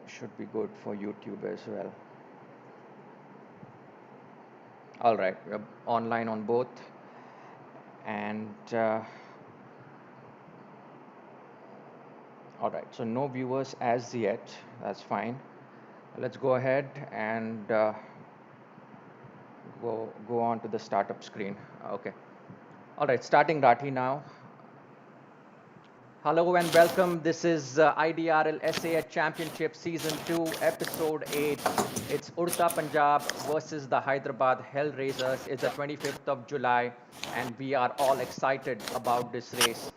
should be good for YouTube as well. All right, we're online on both, and all right, so no viewers as yet. That's fine. Let's go ahead and go on to the startup screen. Okay. All right, starting Rathi now. Hello and welcome. This is IDRL SAH Championship Season 2, Episode 8. It's Urta Punjab versus the Hyderabad Hellraisers. It's the 25th of July, and we are all excited about this race.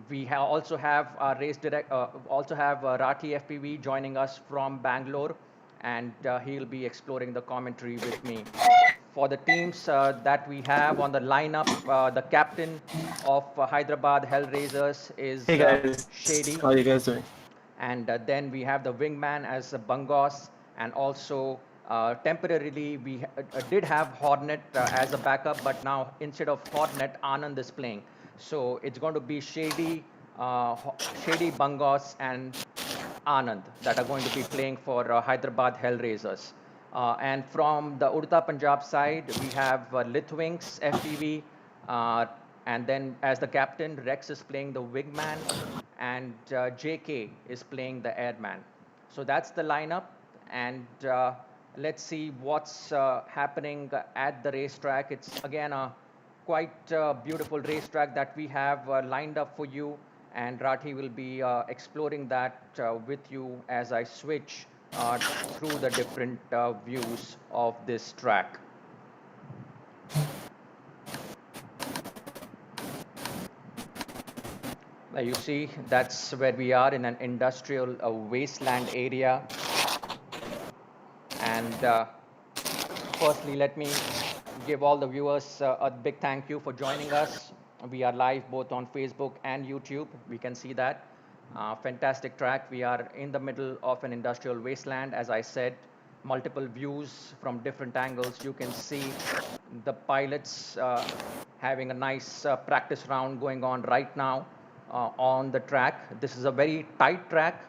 We also have our Rathi FPV joining us from Bangalore, and he'll be exploring the commentary with me. For the teams that we have on the lineup, the captain of Hyderabad Hellraisers is Hey guys, Shady, how are you guys doing? and then we have the wingman as Bangos, and also temporarily we did have Hornet as a backup, but now instead of Hornet, Anand is playing. So it's going to be Shady, Bangos, and Anand that are going to be playing for Hyderabad Hellraisers. And from the Urta Punjab side, we have Litwinks, FPV, and then as the captain, Rex is playing the wingman, and JK is playing the airman. So that's the lineup, and let's see what's happening at the racetrack. It's again a quite beautiful racetrack that we have lined up for you, and Rathi will be exploring that with you as I switch through the different views of this track. You see, that's where we are in an industrial wasteland area. And firstly, let me give all the viewers a big thank you for joining us. We are live both on Facebook and YouTube. We can see that. Fantastic track. We are in the middle of an industrial wasteland. As I said, multiple views from different angles. You can see the pilots having a nice practice round going on right now on the track. This is a very tight track,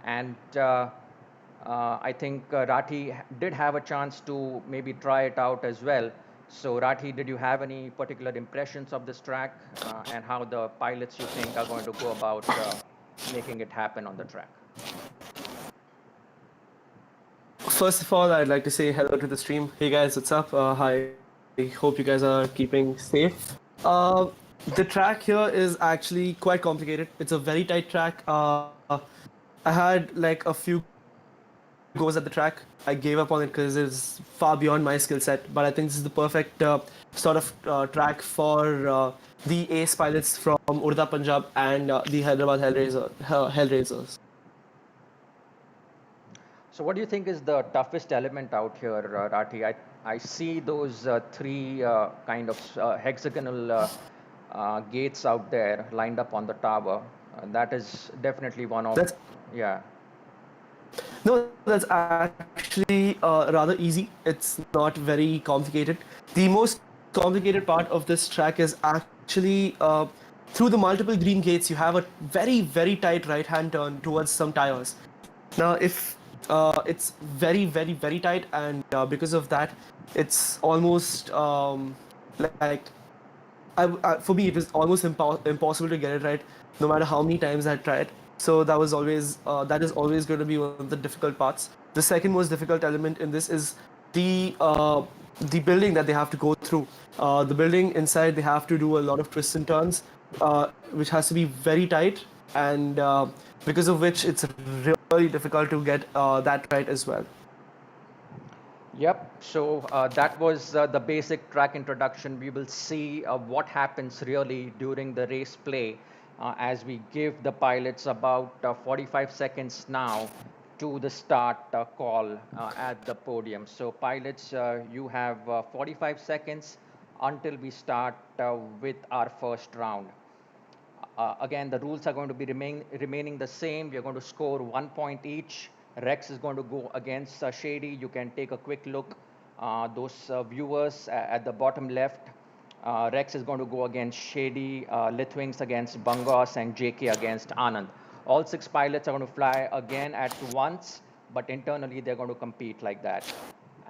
and I think Rathi did have a chance to maybe try it out as well. So Rathi, did you have any particular impressions of this track and how the pilots you think are going to go about making it happen on the track? First of all, I'd like to say hello to the stream. Hey guys, what's up? Hi, hope you guys are keeping safe. The track here is actually quite complicated. It's a very tight track. I had like a few goes at the track. I gave up on it because it's far beyond my skill set. But I think this is the perfect sort of track for the ace pilots from Urta Punjab and the Hyderabad Hellraisers. So what do you think is the toughest element out here, Rathi? I see those three kind of hexagonal gates out there lined up on the tower. That is definitely one of, yeah. No, that's actually rather easy. It's not very complicated. The most complicated part of this track is actually through the multiple green gates, you have a very, very tight right-hand turn towards some tires. Now, if it's very, very, very tight, and because of that, it's almost like for me, it was almost impossible to get it right, no matter how many times I tried. So that is always going to be one of the difficult parts. The second most difficult element in this is the building that they have to go through. The building inside, they have to do a lot of twists and turns, which has to be very tight, and because of which it's really difficult to get that right as well. Yep, so that was the basic track introduction. We will see what happens really during the race play as we give the pilots about 45 seconds now to the start call at the podium. So pilots, you have 45 seconds until we start with our first round. Again, the rules are going to be remaining the same. We are going to score 1 point each. Rex is going to go against Shady. You can take a quick look. Those viewers at the bottom left Rex is going to go against Shady, Litwings against Bangos, and JK against Anand. All 6 pilots are going to fly again at once, but internally they're going to compete like that.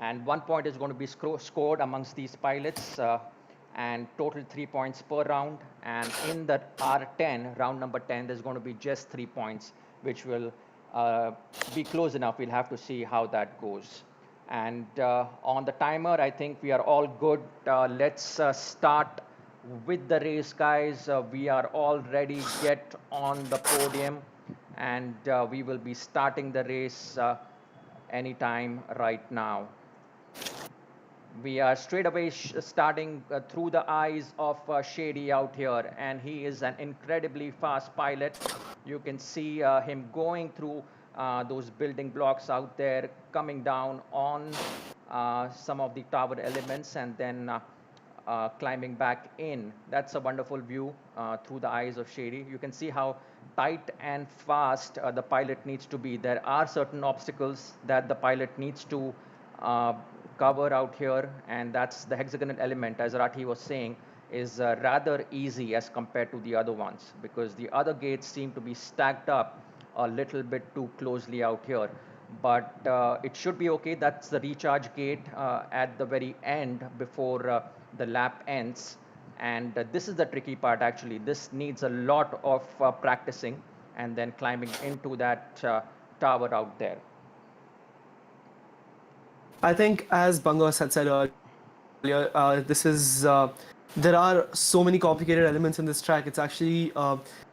And 1 point is going to be scored amongst these pilots, and total 3 points per round. And in the R10, round number 10, there's going to be just 3 points, which will be close enough. We'll have to see how that goes. And on the timer, I think we are all good. Let's start with the race, guys. We are all ready. Get on the podium, and we will be starting the race anytime right now. We are straight away starting through the eyes of Shady out here, and he is an incredibly fast pilot. You can see him going through those building blocks out there, coming down on some of the tower elements, and then climbing back in. That's a wonderful view through the eyes of Shady. You can see how tight and fast the pilot needs to be. There are certain obstacles that the pilot needs to uh, cover out here, and that's the hexagonal element, as Rathi was saying, is rather easy as compared to the other ones, because the other gates seem to be stacked up a little bit too closely out here. But it should be okay. That's the recharge gate at the very end before the lap ends. And this is the tricky part, actually. This needs a lot of practicing and then climbing into that tower out there. I think, as Bangos had said earlier, there are so many complicated elements in this track. It's actually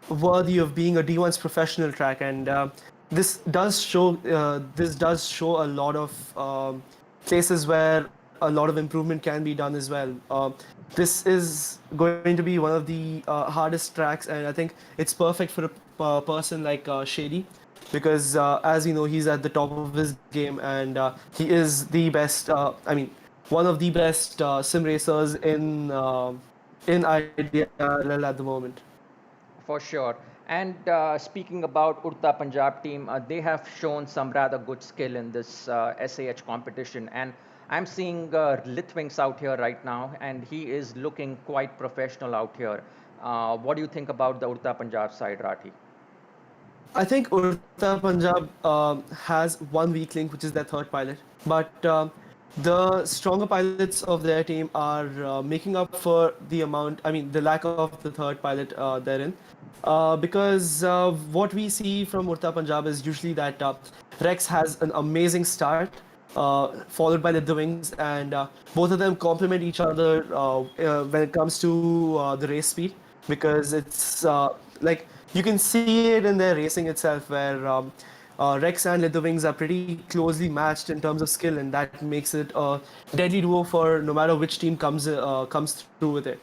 worthy of being a D1's professional track, and this does show a lot of places where a lot of improvement can be done as well. This is going to be one of the hardest tracks, and I think it's perfect for a person like Shady, because as we know, he's at the top of his game, and he is the best. One of the best sim racers in IDRL at the moment. For sure. And speaking about Urta Punjab team, they have shown some rather good skill in this SAH competition. And I'm seeing Litwings out here right now, and he is looking quite professional out here. What do you think about the Urta Punjab side, Rathi? I think Urta Punjab has one weak link, which is their third pilot. But the stronger pilots of their team are making up for the lack of the third pilot therein. Because what we see from Urta Punjab is usually that Rex has an amazing start, followed by the Wings, and both of them complement each other when it comes to the race speed, because it's like you can see it in their racing itself, where Rex and Lithuwings are pretty closely matched in terms of skill, and that makes it a deadly duo for no matter which team comes through with it.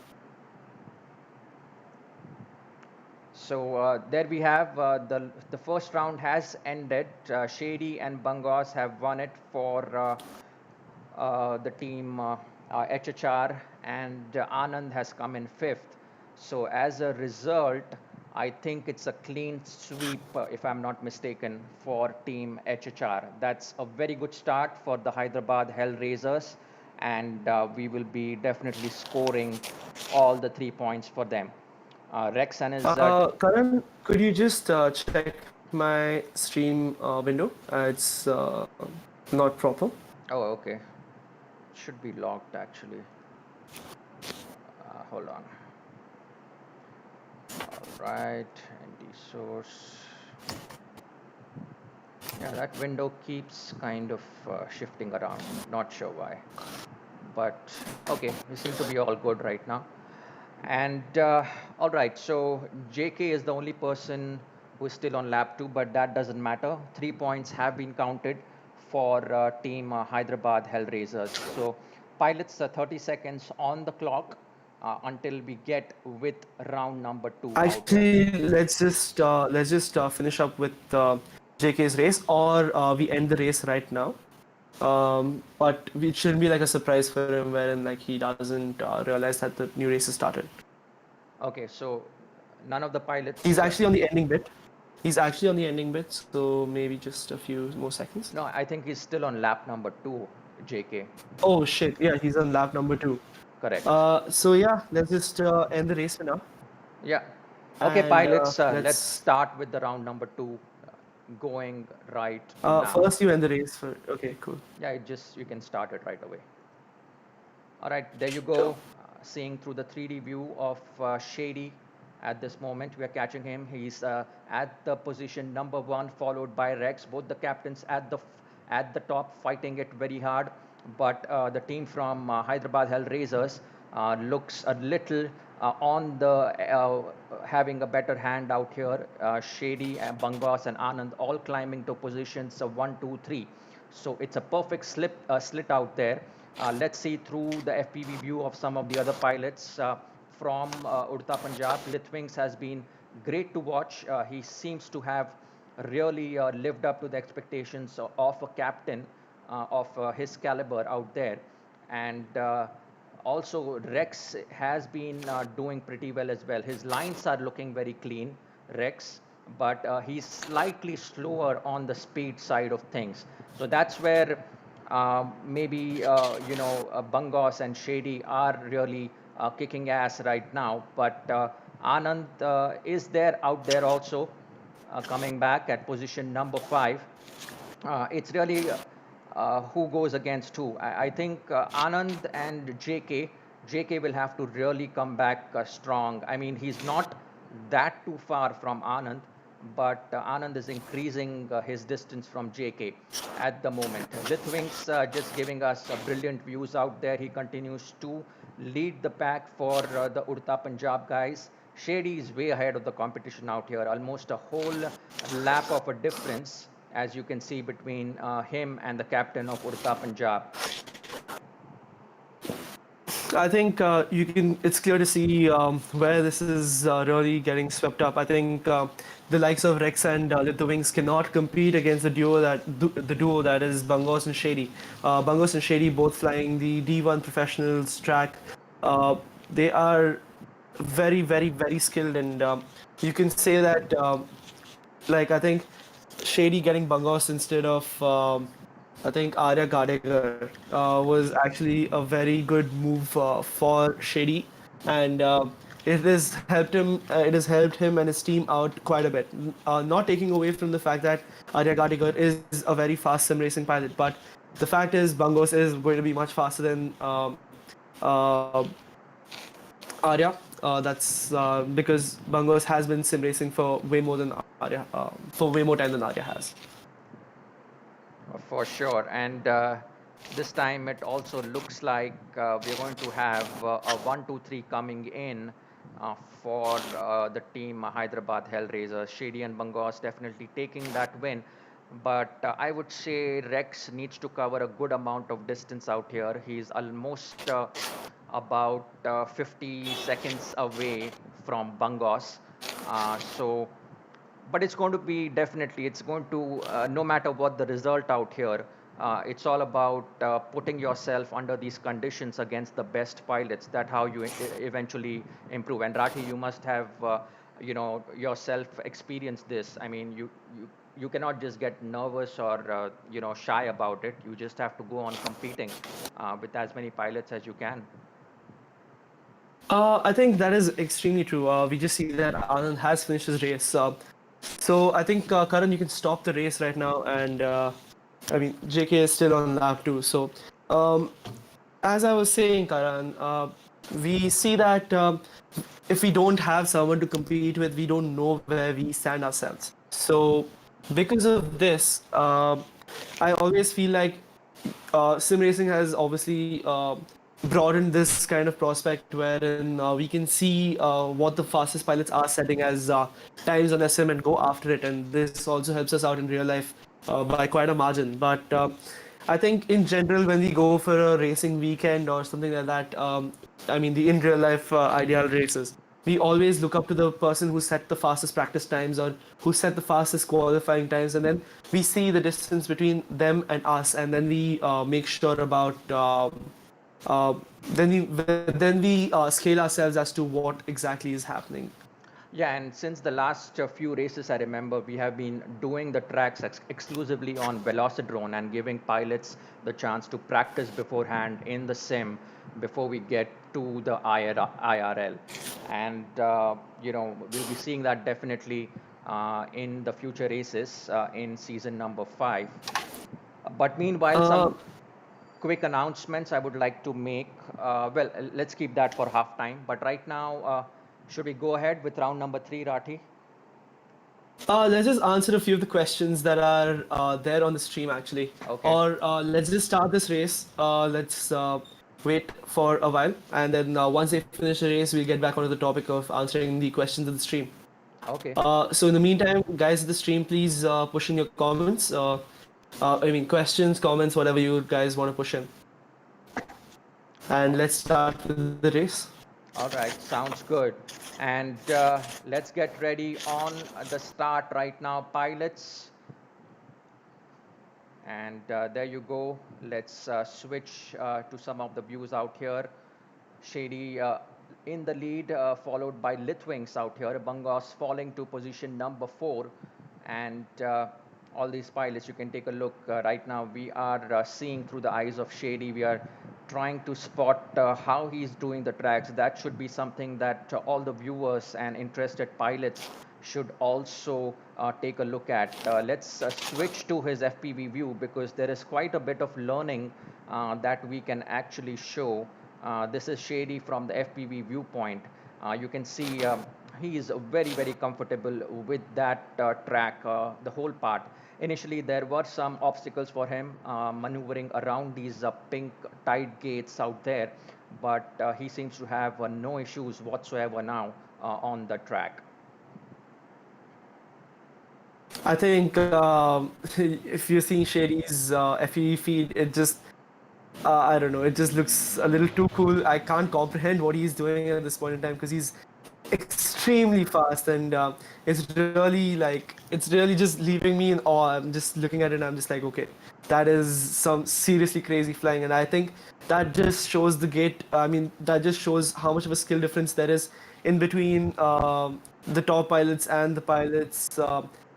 So there we have the first round has ended. Shady and Bangos have won it for the team HHR, and Anand has come in fifth. So as a result, I think it's a clean sweep, if I'm not mistaken, for team HHR. That's a very good start for the Hyderabad Hellraisers, and we will be definitely scoring all the 3 points for them. Rex and his Karan, could you just check my stream window? It's not proper. oh, okay, should be locked actually. Hold on. All right, ND source. Yeah, that window keeps kind of shifting around. Not sure why, but okay, we seem to be all good right now. And all right, so JK is the only person who is still on lap two, but that doesn't matter. 3 points have been counted for team Hyderabad Hellraisers. So pilots 30 seconds on the clock until we get with round number two out here. Actually, let's just finish up with JK's race, or we end the race right now. But it shouldn't be like a surprise for him, wherein like he doesn't realize that the new race has started. Okay, so none of the He's pilots. actually on the ending bit. He's actually on the ending bit, so maybe just a few more seconds. No, I think he's still on lap number two, JK. Oh shit! Yeah, he's on lap number 2. Correct. So yeah, let's just end the race for now, Yeah. Okay, and pilots, let's let's. start with the round number two going right now. First, you end the race for. Okay, cool. Yeah, you can start it right away. All right, there you Sure. go. Seeing through the 3D view of Shady at this moment. We are catching him. He's at the position number one, followed by Rex. Both the captains at the top, fighting it very hard. But the team from Hyderabad Hellraisers looks a little on the having a better hand out here. Shady, and Bangos, and Anand all climbing to positions one, two, three. So it's a perfect slit out there. Let's see through the FPV view of some of the other pilots from Udta Punjab. Lithwings has been great to watch. He seems to have really lived up to the expectations of a captain of his caliber out there. And also, Rex has been doing pretty well as well. His lines are looking very clean, Rex, but he's slightly slower on the speed side of things. So that's where maybe Bangos and Shady are really kicking ass right now. But Anand is there out there also, coming back at position number five. It's really who goes against who. I think Anand and JK. JK will have to really come back strong. I mean, he's not that too far from Anand, but Anand is increasing his distance from JK at the moment. Lithwings just giving us brilliant views out there. He continues to lead the pack for the Urta Punjab guys. Shady is way ahead of the competition out here, almost a whole lap of a difference, as you can see, between him and the captain of Urta Punjab. I think you can. It's clear to see where this is really getting swept up. I think the likes of Rex and Little Wings cannot compete against the duo that is Bangos and Shady. Bangos and Shady both flying the D1 professionals track. Uh, they are very, very, very skilled, and you can say that. Like I think Shady getting Bangos instead of I think Arya Gardekar was actually a very good move for Shady, and it has helped him. It has helped him and his team out quite a bit. Not taking away from the fact that Arya Gardekar is a very fast sim racing pilot, but the fact is Bangos is going to be much faster than uh, Arya. That's because Bangos has been sim racing for way more than Arya, for way more time than Arya has. For sure. And this time it also looks like we're going to have a 1-2-3 coming in for the team Hyderabad Hellraisers. Shady and Bangos definitely taking that win. But I would say Rex needs to cover a good amount of distance out here. He's almost about 50 seconds away from Bangos. So but it's going to be definitely, it's going to no matter what the result out here, it's all about putting yourself under these conditions against the best pilots. That how you eventually improve. And Rathi, you must have yourself experienced this. I mean, you cannot just get nervous or shy about it. You just have to go on competing with as many pilots as you can. I think that is extremely true. We just see that Anand has finished his race. So I think Karan, you can stop the race right now, and I mean JK is still on lap two. So um, as I was saying, Karan, we see that if we don't have someone to compete with, we don't know where we stand ourselves. So because of this, I always feel like sim racing has obviously broadened this kind of prospect wherein we can see what the fastest pilots are setting as times on SM and go after it. And this also helps us out in real life by quite a margin. But I think in general, when we go for a racing weekend or something like that, I mean, the in real life ideal races, we always look up to the person who set the fastest practice times or who set the fastest qualifying times, and then we see the distance between them and us, and then we make sure about uh, then we scale ourselves as to what exactly is happening. Yeah, and since the last few races, I remember we have been doing the tracks exclusively on Velocidrone and giving pilots the chance to practice beforehand in the sim before we get to the IRL. And, we'll be seeing that definitely in the future races in season number 5. But meanwhile, Uh, some quick announcements I would like to make. Well, let's keep that for halftime. But right now, should we go ahead with round number 3, Rathi? let's just answer a few of the questions that are there on the stream actually. Okay. Or let's just start this race. Let's wait for a while, and then once they finish the race, we'll get back onto the topic of answering the questions of the stream. Okay. So in the meantime, guys at the stream, please push in your comments. Questions, comments, whatever you guys want to push in. And All let's start with the race. all right. Sounds good. And let's get ready on the start right now, pilots. And there you go. Let's switch to some of the views out here. Shady in the lead, followed by Litwings out here. Bangos falling to position number 4. And all these pilots, you can take a look right now. We are seeing through the eyes of Shady. We are trying to spot how he's doing the tracks. That should be something that all the viewers and interested pilots should also take a look at. Let's switch to his FPV view because there is quite a bit of learning that we can actually show. This is Shady from the FPV viewpoint. You can see he is very, very comfortable with that track, the whole part. Initially, there were some obstacles for him maneuvering around these pink tide gates out there, but he seems to have no issues whatsoever now on the track. I think if you're seeing Shady's FE feed, it just I don't know, it just looks a little too cool. I can't comprehend what he's doing at this point in time because he's extremely fast, and it's really just leaving me in awe. I'm just looking at it and I'm just like, okay, that is some seriously crazy flying, and I think that just shows the gate. I mean, that just shows how much of a skill difference there is in between the top pilots and the pilots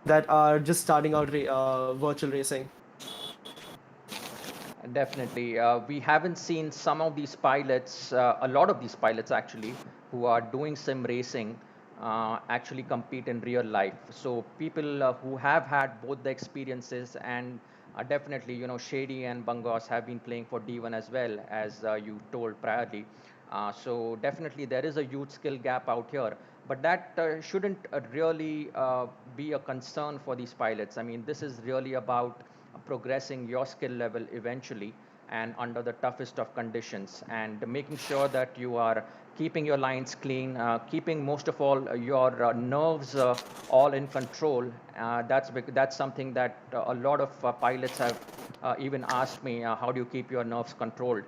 that are just starting out virtual racing. Definitely. We haven't seen some of these pilots, a lot of these pilots actually, who are doing sim racing actually compete in real life. So people who have had both the experiences and definitely, Shady and Bangos have been playing for D1 as well, as you told priorly. So definitely there is a huge skill gap out here, but that shouldn't really be a concern for these pilots. I mean, this is really about progressing your skill level eventually and under the toughest of conditions and making sure that you are keeping your lines clean, keeping most of all your nerves all in control. That's something that a lot of pilots have even asked me, how do you keep your nerves controlled,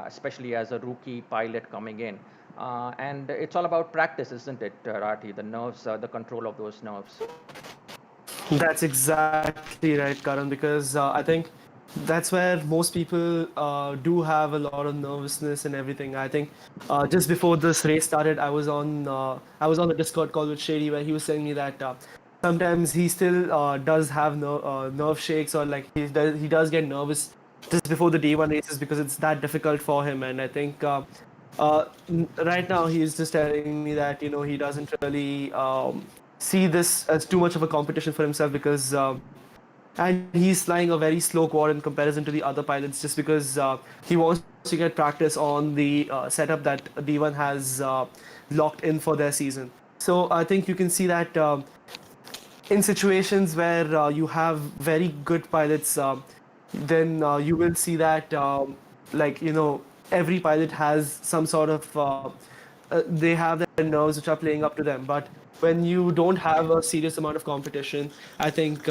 especially as a rookie pilot coming in. And it's all about practice, isn't it, Rati? The nerves, the control of those nerves. That's exactly right, Karan, because I think that's where most people do have a lot of nervousness and everything. I think just before this race started, I was on a Discord call with Shady where he was telling me that sometimes he still does have nerve shakes, or like he does get nervous just before the day 1 races because it's that difficult for him. And I think right now he's just telling me that he doesn't really see this as too much of a competition for himself because and he's flying a very slow quad in comparison to the other pilots just because he wants to get practice on the setup that D1 has locked in for their season. So I think you can see that in situations where you have very good pilots, then you will see that every pilot has some sort of they have their nerves which are playing up to them. But when you don't have a serious amount of competition, I think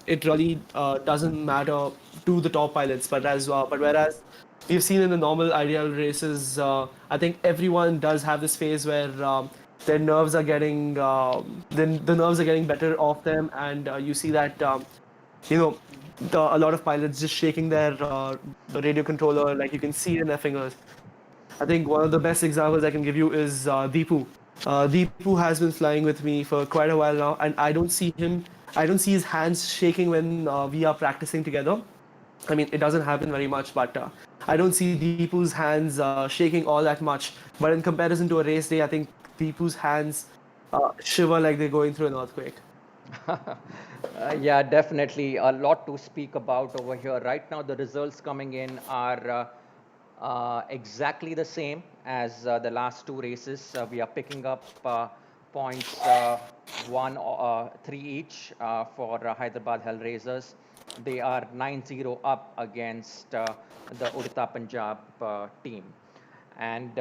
it really doesn't matter to the top pilots. But whereas we've seen in the normal IDRL races, I think everyone does have this phase where their nerves are getting the nerves are getting better off them, and you see that you know a lot of pilots just shaking their radio controller, like you can see it in their fingers. I think one of the best examples I can give you is Deepu. Deepu has been flying with me for quite a while now, and I don't see his hands shaking when we are practicing together. I mean, it doesn't happen very much, but I don't see Deepu's hands shaking all that much. But in comparison to a race day, I think Deepu's hands shiver like they're going through an earthquake. Yeah, definitely. A lot to speak about over here. Right now, the results coming in are exactly the same as the last two races. We are picking up points one, three each for Hyderabad Hellraisers. They are 9-0 up against the Odisha Punjab team. And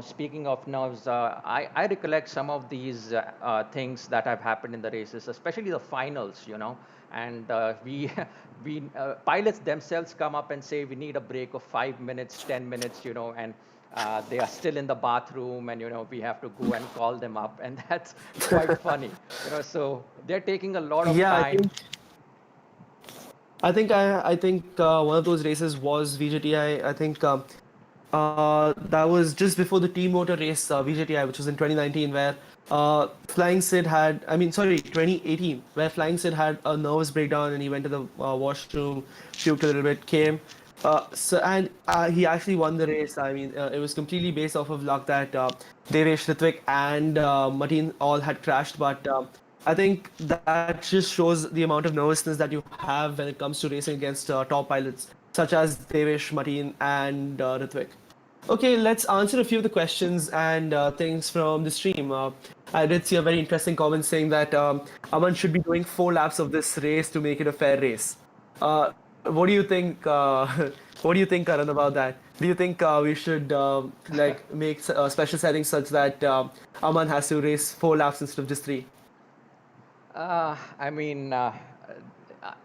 speaking of nerves, I recollect some of these things that have happened in the races, especially the finals. And we we pilots themselves come up and say we need a break of 5 minutes, 10 minutes, and they are still in the bathroom, and we have to go and call them up, and that's quite funny. So they're taking a lot of Yeah, time. I think one of those races was VJTI. I think that was just before the team motor race VJTI, which was in 2019, where Flying Sid had, I mean, sorry, 2018, where Flying Sid had a nervous breakdown and he went to the washroom, puked a little bit, came. And he actually won the race. I mean, it was completely based off of luck that Devesh, Ritwik, and Mateen all had crashed. But I think that just shows the amount of nervousness that you have when it comes to racing against top pilots such as Devesh, Mateen, and Ritwik. Okay, let's answer a few of the questions and things from the stream. I did see a very interesting comment saying that Aman should be doing 4 laps of this race to make it a fair race. What do you think? What do you think, Karan, about that? Do you think we should like make special settings such that Aman has to race 4 laps instead of just three? I mean,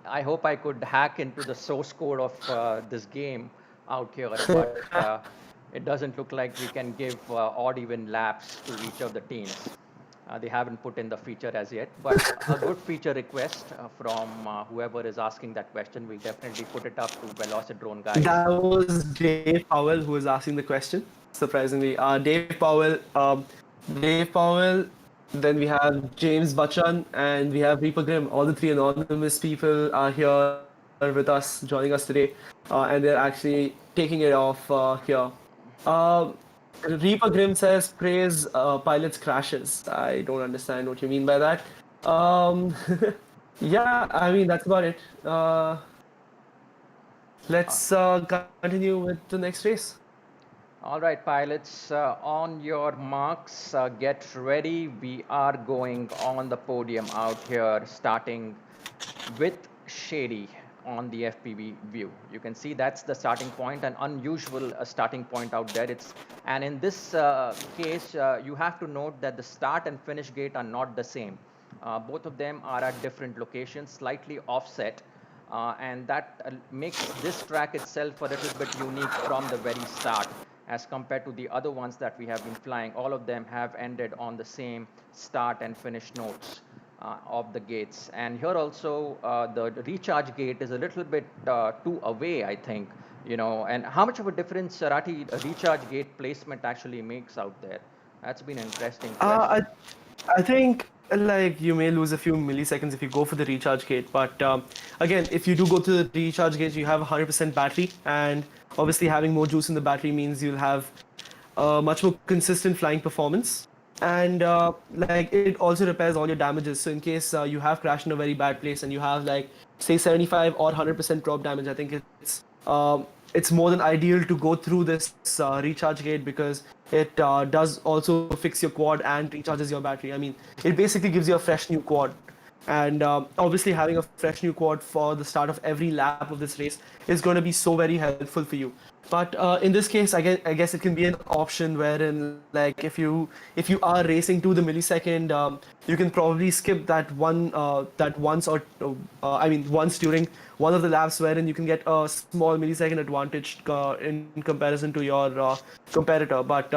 I hope I could hack into the source code of this game out here, but it doesn't look like we can give odd even laps to each of the teams. They haven't put in the feature as yet, but a good feature request from whoever is asking that question. We'll definitely put it up to Velocidrone guys. That was Dave Powell who was asking the question. Surprisingly, Dave Powell. Then we have James Bachchan and we have Reaper Grimm. All the three anonymous people are here with us, joining us today, and they're actually taking it off here. Uh, Reaper Grimm says praise pilots crashes. I don't understand what you mean by that. Um, yeah, I mean that's about it. Let's continue with the next race. All right, pilots, on your marks, get ready. We are going on the podium out here, starting with Shady on the FPV view. You can see that's the starting point, an unusual starting point out there. And in this case, you have to note that the start and finish gate are not the same. Both of them are at different locations, slightly offset. And that makes this track itself a little bit unique from the very start as compared to the other ones that we have been flying. All of them have ended on the same start and finish notes of the gates. And here also, the recharge gate is a little bit too away, I think. And how much of a difference Sarati recharge gate placement actually makes out there? That's been an interesting Uh, question. I think like you may lose a few milliseconds if you go for the recharge gate, but again, if you do go to the recharge gate, you have 100% battery, and obviously having more juice in the battery means you'll have much more consistent flying performance. And like it also repairs all your damages. So in case you have crashed in a very bad place and you have like say 75 or 100% drop damage, I think it's more than ideal to go through this recharge gate because it does also fix your quad and recharges your battery. I mean, it basically gives you a fresh new quad. And obviously, having a fresh new quad for the start of every lap of this race is going to be so very helpful for you. But in this case, I guess it can be an option wherein, like, if you are racing to the millisecond, you can probably skip that once or I mean once during one of the laps wherein you can get a small millisecond advantage in comparison to your competitor. But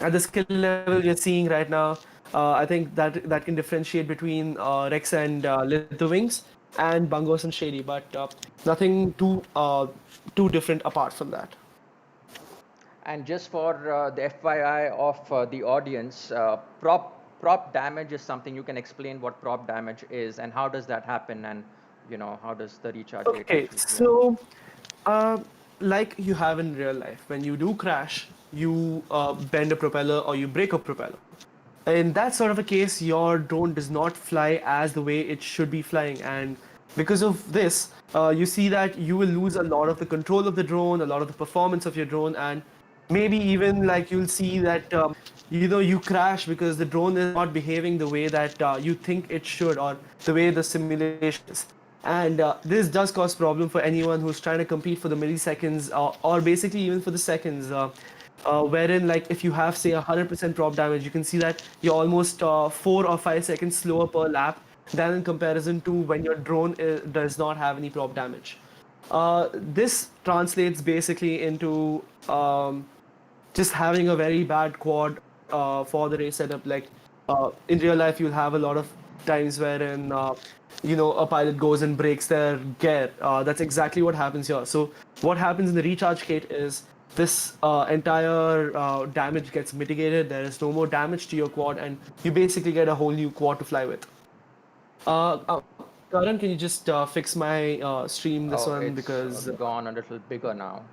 at the skill level you're seeing right now, I think that can differentiate between Rex and Lithuwings and Bungos and Shady, but nothing too different apart from that. And just for the FYI of the audience, prop damage is something you can explain what prop damage is and how does that happen, and how does the recharge rate Okay, actually work? so uh, like you have in real life, when you do crash, you bend a propeller or you break a propeller. In that sort of a case, your drone does not fly as the way it should be flying, and because of this, you see that you will lose a lot of the control of the drone, a lot of the performance of your drone, and maybe even like you'll see that you crash because the drone is not behaving the way that you think it should, or the way the simulation is. And this does cause problem for anyone who's trying to compete for the milliseconds, or basically even for the seconds. Wherein, like, if you have, say, 100% prop damage, you can see that you're almost 4 or 5 seconds slower per lap than in comparison to when your drone does not have any prop damage. This translates basically into just having a very bad quad for the race setup. Like in real life, you'll have a lot of times wherein a pilot goes and breaks their gear. That's exactly what happens here. So what happens in the recharge kit is this entire damage gets mitigated. There is no more damage to your quad, and you basically get a whole new quad to fly with. Karan, can you just fix my stream this Oh, one it's because gone a little bigger now.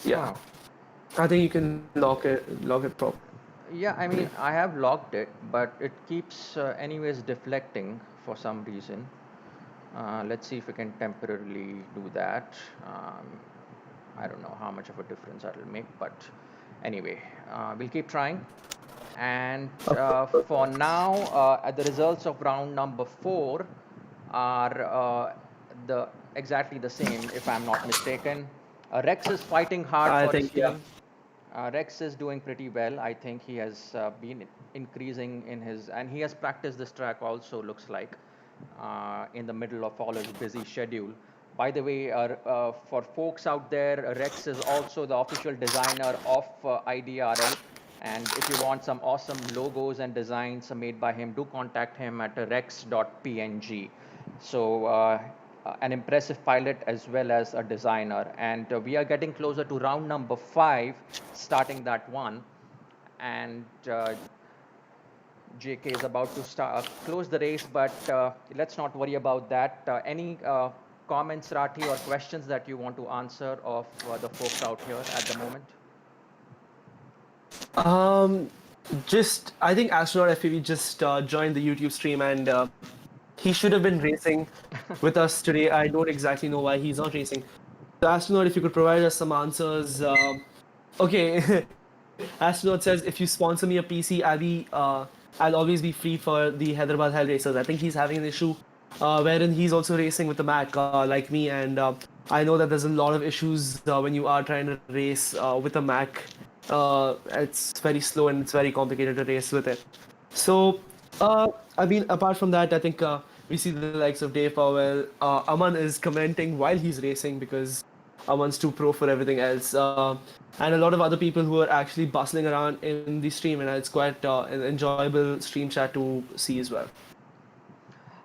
yeah, Huh. I think you can lock it properly. Yeah, I mean, I have logged it, but it keeps anyways deflecting for some reason. Let's see if we can temporarily do that. I don't know how much of a difference that will make, but anyway, we'll keep trying. And for now, the results of round number 4 are the exactly the same, if I'm not mistaken. Rex is fighting hard I for his think yeah. team. Rex is doing pretty well. I think he has been increasing in his, and he has practiced this track also, looks like, in the middle of all his busy schedule. By the way, for folks out there, Rex is also the official designer of IDRL. And if you want some awesome logos and designs made by him, do contact him at rex.png. So, an impressive pilot as well as a designer. And we are getting closer to round number 5, starting that one. And JK is about to start, close the race, but let's not worry about that. Any comments, Rathi, or questions that you want to answer of the folks out here at the moment? Um, just I think Astronaut FPV just joined the YouTube stream, and he should have been racing with us today. I don't exactly know why he's not racing. So Astronaut, if you could provide us some answers. Okay, Astronaut says if you sponsor me a PC, I'll always be free for the Hyderabad Hell Racers. I think he's having an issue wherein he's also racing with the Mac like me, and I know that there's a lot of issues when you are trying to race with a Mac. It's very slow and it's very complicated to race with it. So, I mean, apart from that, I think we see the likes of Dave Powell. Aman is commenting while he's racing because Aman's too pro for everything else. And a lot of other people who are actually bustling around in the stream, and it's quite an enjoyable stream chat to see as well.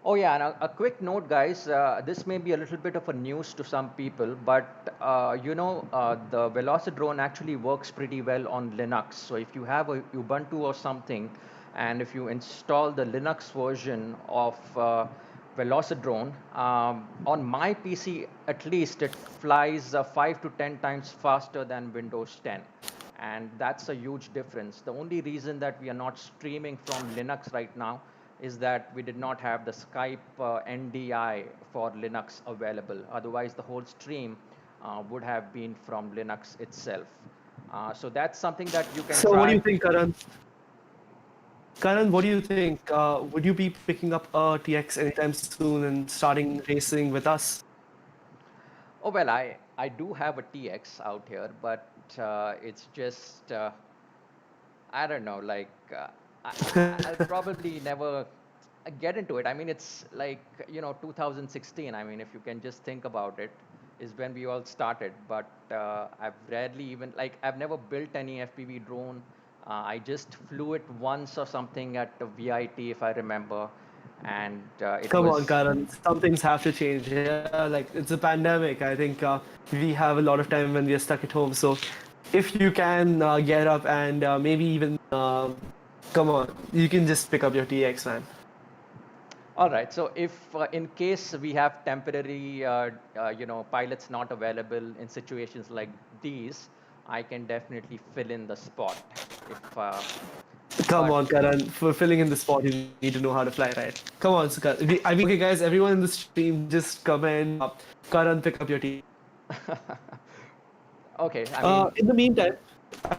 Oh yeah, and a quick note, guys. This may be a little bit of a news to some people, but the Velocidrone actually works pretty well on Linux. So if you have a Ubuntu or something, and if you install the Linux version of Velocidrone, on my PC at least, it flies 5 to 10 times faster than Windows 10. And that's a huge difference. The only reason that we are not streaming from Linux right now is that we did not have the Skype NDI for Linux available. Otherwise, the whole stream would have been from Linux itself. So that's something that you can So, what do you try. think, Karan? Karan, what do you think? Would you be picking up a TX anytime soon and starting racing with us? Oh, well, I do have a TX out here, but it's just I don't know, like I'll probably never get into it. I mean, it's like 2016. I mean, if you can just think about it, is when we all started. But I've rarely even like I've never built any FPV drone. I just flew it once or something at the VIT, if I remember, and it Come on, was. Karan. Some things have to change. Yeah, like it's a pandemic. I think we have a lot of time when we are stuck at home. So if you can get up and maybe even come on, you can just pick up your TX, man. All right. So if in case we have temporary, pilots not available in situations like these, I can definitely fill in the spot. If Come but on, Karan. For filling in the spot, you need to know how to fly, right? Come on, I mean, okay, guys, everyone in the stream, just comment, Karan, pick up your TX. okay, I mean, In the meantime,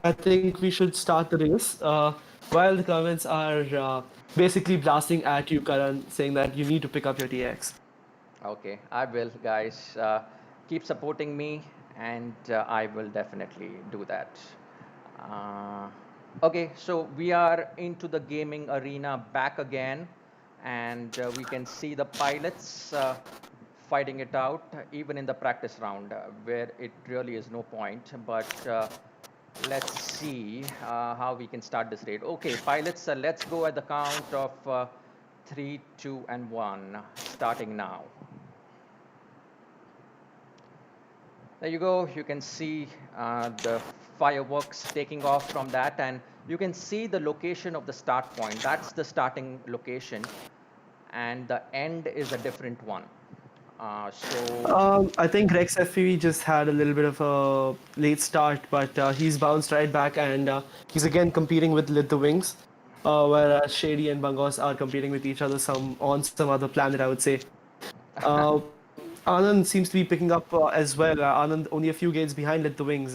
I think we should start the race. While the comments are basically blasting at you, Karan, saying that you need to pick up your TX. okay, I will, guys. Keep supporting me, and I will definitely do that. Uh, okay, so we are into the gaming arena back again, and we can see the pilots fighting it out, even in the practice round, where it really is no point. But let's see how we can start this raid. Okay, pilots, let's go at the count of 3, 2, and 1, starting now. There you go. You can see the fireworks taking off from that, and you can see the location of the start point. That's the starting location, and the end is a different one. So, I think Rex FPV just had a little bit of a late start, but he's bounced right back and he's again competing with Lit the Wings, whereas Shady and Bangos are competing with each other some other planet, I would say. Anand seems to be picking up as well. Anand only a few gates behind Lit the Wings.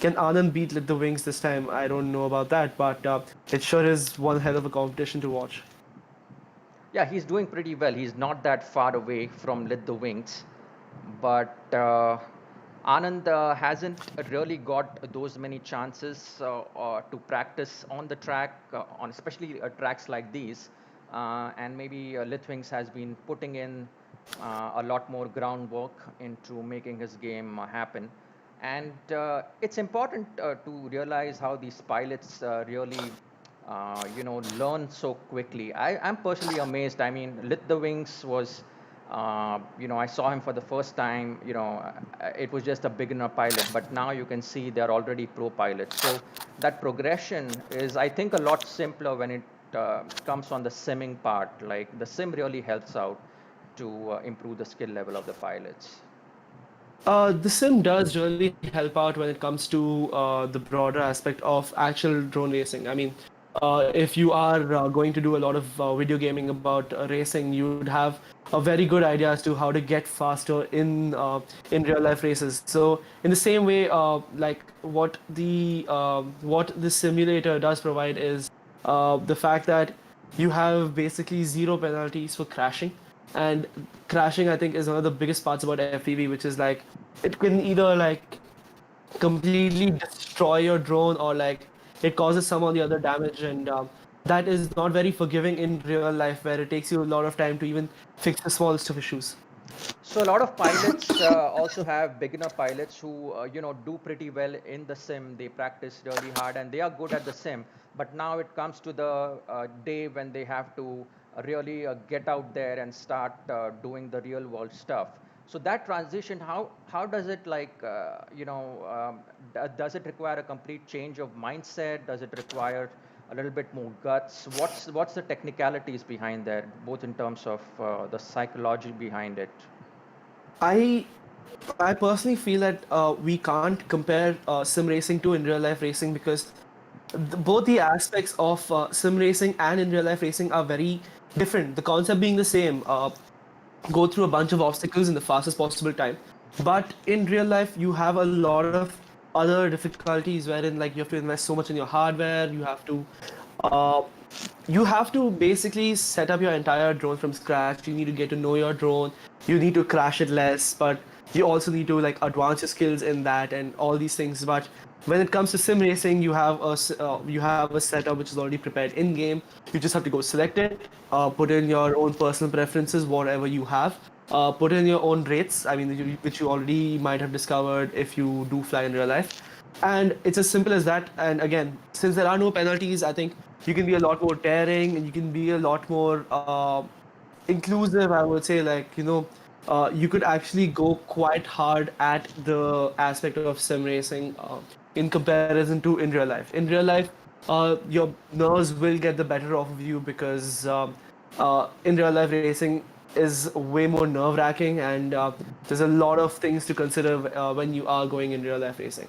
Can Anand beat Lit the Wings this time? I don't know about that, but it sure is one hell of a competition to watch. yeah, he's doing pretty well. He's not that far away from Lit the Wings, but Anand hasn't really got those many chances to practice on the track, on especially tracks like these. And maybe Litwings has been putting in a lot more groundwork into making his game happen. And it's important to realize how these pilots really learn so quickly. I'm personally amazed. I mean, Lit the Wings was, I saw him for the first time. It was just a beginner pilot, but now you can see they're already pro pilots. So that progression is, I think, a lot simpler when it comes on the simming part. Like the sim really helps out to improve the skill level of the pilots. The sim does really help out when it comes to the broader aspect of actual drone racing. I mean, if you are going to do a lot of video gaming about racing, you would have a very good idea as to how to get faster in real life races. So, in the same way, like what the simulator does provide is the fact that you have basically zero penalties for crashing. And crashing, I think, is one of the biggest parts about FPV, which is like it can either like completely destroy your drone or like it causes some or the other damage, and that is not very forgiving in real life, where it takes you a lot of time to even fix the smallest of issues. So a lot of pilots also have beginner pilots who do pretty well in the sim. They practice really hard and they are good at the sim. But now it comes to the day when they have to really get out there and start doing the real world stuff. So that transition, how does it like does it require a complete change of mindset? Does it require a little bit more guts? What's the technicalities behind that, both in terms of the psychology behind it? I I personally feel that we can't compare sim racing to in real life racing because both the aspects of sim racing and in real life racing are very different. The concept being the same, go through a bunch of obstacles in the fastest possible time. But in real life, you have a lot of other difficulties wherein like you have to invest so much in your hardware. Uh, you have to basically set up your entire drone from scratch. You need to get to know your drone. You need to crash it less, but you also need to like advance your skills in that and all these things. But when it comes to sim racing, you have a setup which is already prepared in game. You just have to go select it, put in your own personal preferences, whatever you have. Put in your own rates. I mean, which you already might have discovered if you do fly in real life, and it's as simple as that. And again, since there are no penalties, I think you can be a lot more daring and you can be a lot more inclusive, I would say. Like, you could actually go quite hard at the aspect of sim racing. in comparison to in real life. In real life, your nerves will get the better of you because in real life racing is way more nerve wracking, and there's a lot of things to consider when you are going in real life racing.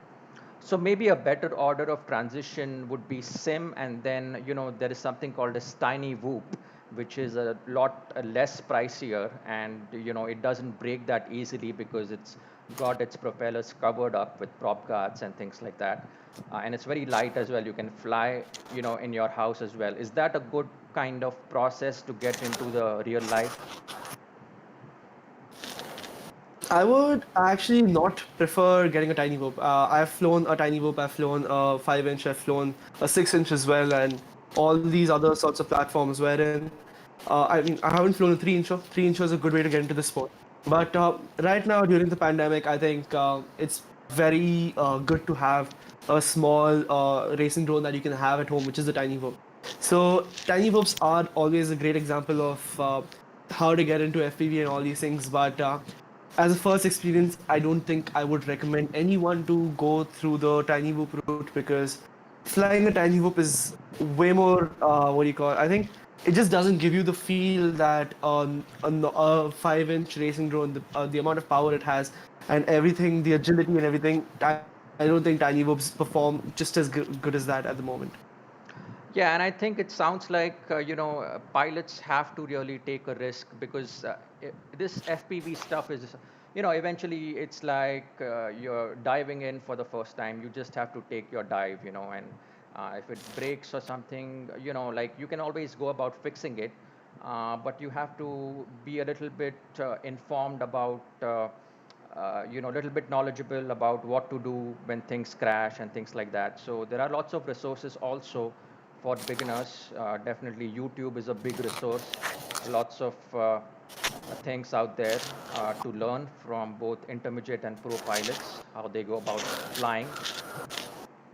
So maybe a better order of transition would be sim, and then there is something called as tiny whoop, which is a lot less pricier, and it doesn't break that easily because it's got its propellers covered up with prop guards and things like that, and it's very light as well. You can fly, in your house as well. Is that a good kind of process to get into the real life? I would actually not prefer getting a tiny whoop. I've flown a tiny whoop, I've flown a 5 inch, I've flown a 6 inch as well, and all these other sorts of platforms wherein I mean, I haven't flown a 3 incher. 3 incher is a good way to get into the sport. But right now, during the pandemic, I think it's very good to have a small racing drone that you can have at home, which is the tiny whoop. So, tiny whoops are always a great example of how to get into FPV and all these things. But as a first experience, I don't think I would recommend anyone to go through the tiny whoop route because flying a tiny whoop is way more what do you call it? I think it just doesn't give you the feel that on a 5 inch racing drone, the amount of power it has and everything, the agility and everything. I don't think tiny whoops perform just as good as that at the moment. Yeah, and I think it sounds like pilots have to really take a risk because this FPV stuff is, eventually it's like you're diving in for the first time. You just have to take your dive, and if it breaks or something, like you can always go about fixing it, but you have to be a little bit informed about. A little bit knowledgeable about what to do when things crash and things like that. So there are lots of resources also for beginners. Definitely, YouTube is a big resource. Lots of things out there to learn from both intermediate and pro pilots, how they go about flying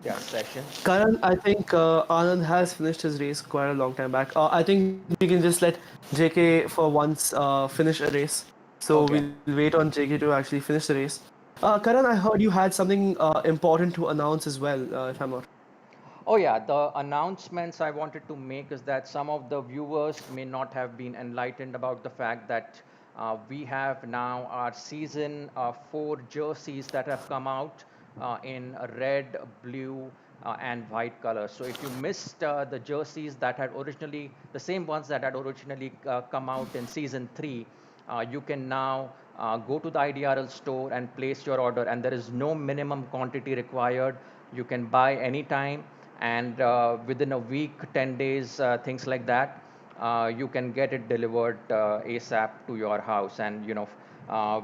their sessions. Karan, I think Anand has finished his race quite a long time back. I think we can just let JK for once finish a race. So Okay. we'll wait on JK to actually finish the race. Karan, I heard you had something important to announce as well, if I'm not. Oh, yeah. The announcements I wanted to make is that some of the viewers may not have been enlightened about the fact that we have now our season four jerseys that have come out in a red, blue, and white colors. So if you missed the jerseys that had originally, the same ones that had originally come out in season three, you can now go to the IDRL store and place your order, and there is no minimum quantity required. You can buy anytime, and within a week, 10 days, things like that, you can get it delivered ASAP to your house, and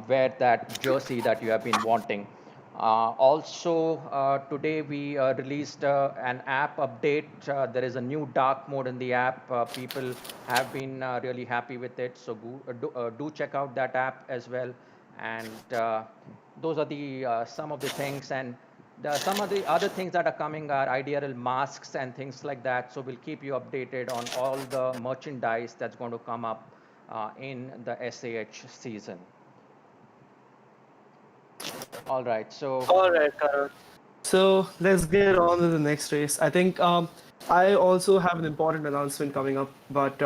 wear that jersey that you have been wanting. Also, today we released an app update. There is a new dark mode in the app. People have been really happy with it. So do check out that app as well. And those are the some of the things. And some of the other things that are coming are IDRL masks and things like that. So we'll keep you updated on all the merchandise that's going to come up in the SAH season. All right. So All right, Karan. So let's get on to the next race. I think I also have an important announcement coming up, but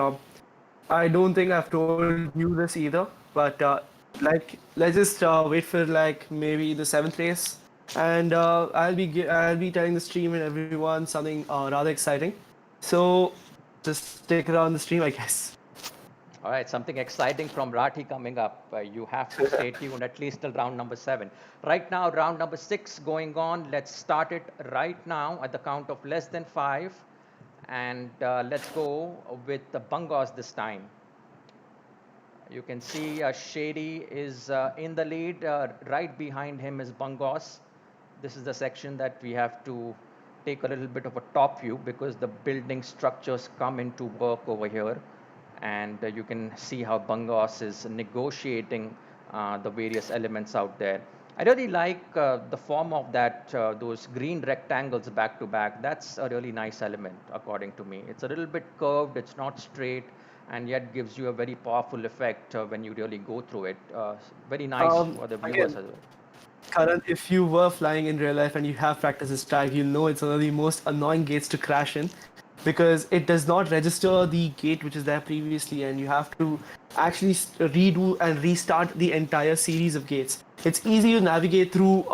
I don't think I've told you this either. But let's just wait for like maybe the seventh race, and I'll be telling the stream and everyone something rather exciting. So just stick around the stream, I guess. all right, something exciting from Rathi coming up. You have to stay tuned at least till round number 7. Right now, round number 6 going on. Let's start it right now at the count of less than 5. And let's go with the Bungos this time. You can see Shady is in the lead. Right behind him is Bungos. This is the section that we have to take a little bit of a top view because the building structures come into work over here. And you can see how Bungos is negotiating the various elements out there. I really like the form of that, those green rectangles back to back. That's a really nice element, according to me. It's a little bit curved, it's not straight, and yet gives you a very powerful effect when you really go through it. Very nice for the viewers Again, as well. Karan, if you were flying in real life and you have practiced this track, you'll know it's one of the most annoying gates to crash in because it does not register the gate which is there previously, and you have to actually redo and restart the entire series of gates. It's easy to navigate through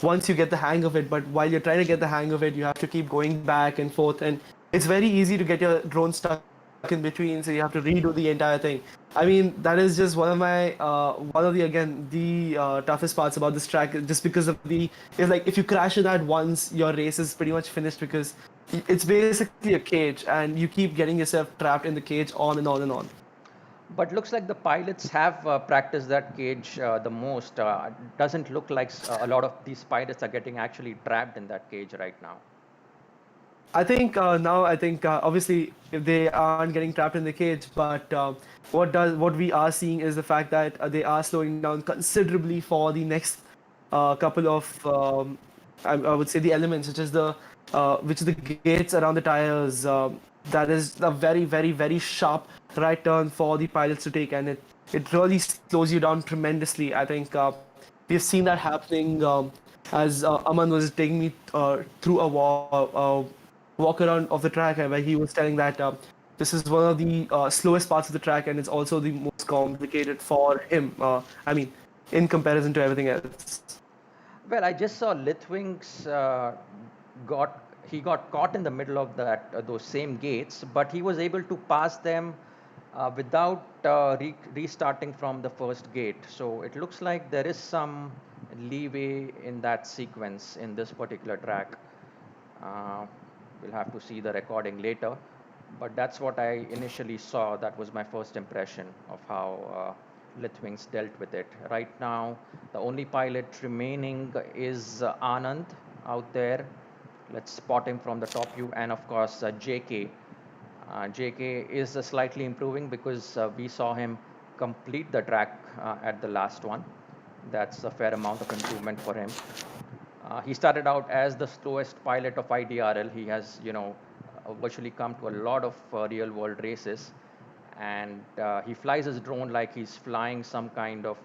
once you get the hang of it, but while you're trying to get the hang of it, you have to keep going back and forth, and it's very easy to get your drone stuck in between, so you have to redo the entire thing. I mean, that is just one of the again the toughest parts about this track, just because of the it's like if you crash in that once, your race is pretty much finished because it's basically a cage and you keep getting yourself trapped in the cage on and on and on. But looks like the pilots have practiced that cage the most. Doesn't look like a lot of these pilots are getting actually trapped in that cage right now. I think now I think obviously if they aren't getting trapped in the cage, but what we are seeing is the fact that they are slowing down considerably for the next couple of I would say the elements, which is the gates around the tires. That is a very sharp right turn for the pilots to take, and it really slows you down tremendously. I think we've seen that happening as Aman was taking me through a walk around of the track, where he was telling that this is one of the slowest parts of the track, and it's also the most complicated for him. I mean, in comparison to everything else. Well, I just saw Litwing's got he got caught in the middle of that those same gates, but he was able to pass them without restarting from the first gate. So it looks like there is some leeway in that sequence in this particular track. Uh, we'll have to see the recording later, but that's what I initially saw. That was my first impression of how Litwings dealt with it. Right now, the only pilot remaining is Anand out there. Let's spot him from the top view, and of course, JK. JK is slightly improving because we saw him complete the track at the last one. That's a fair amount of improvement for him. He started out as the slowest pilot of IDRL. He has, virtually come to a lot of real-world races, and he flies his drone like he's flying some kind of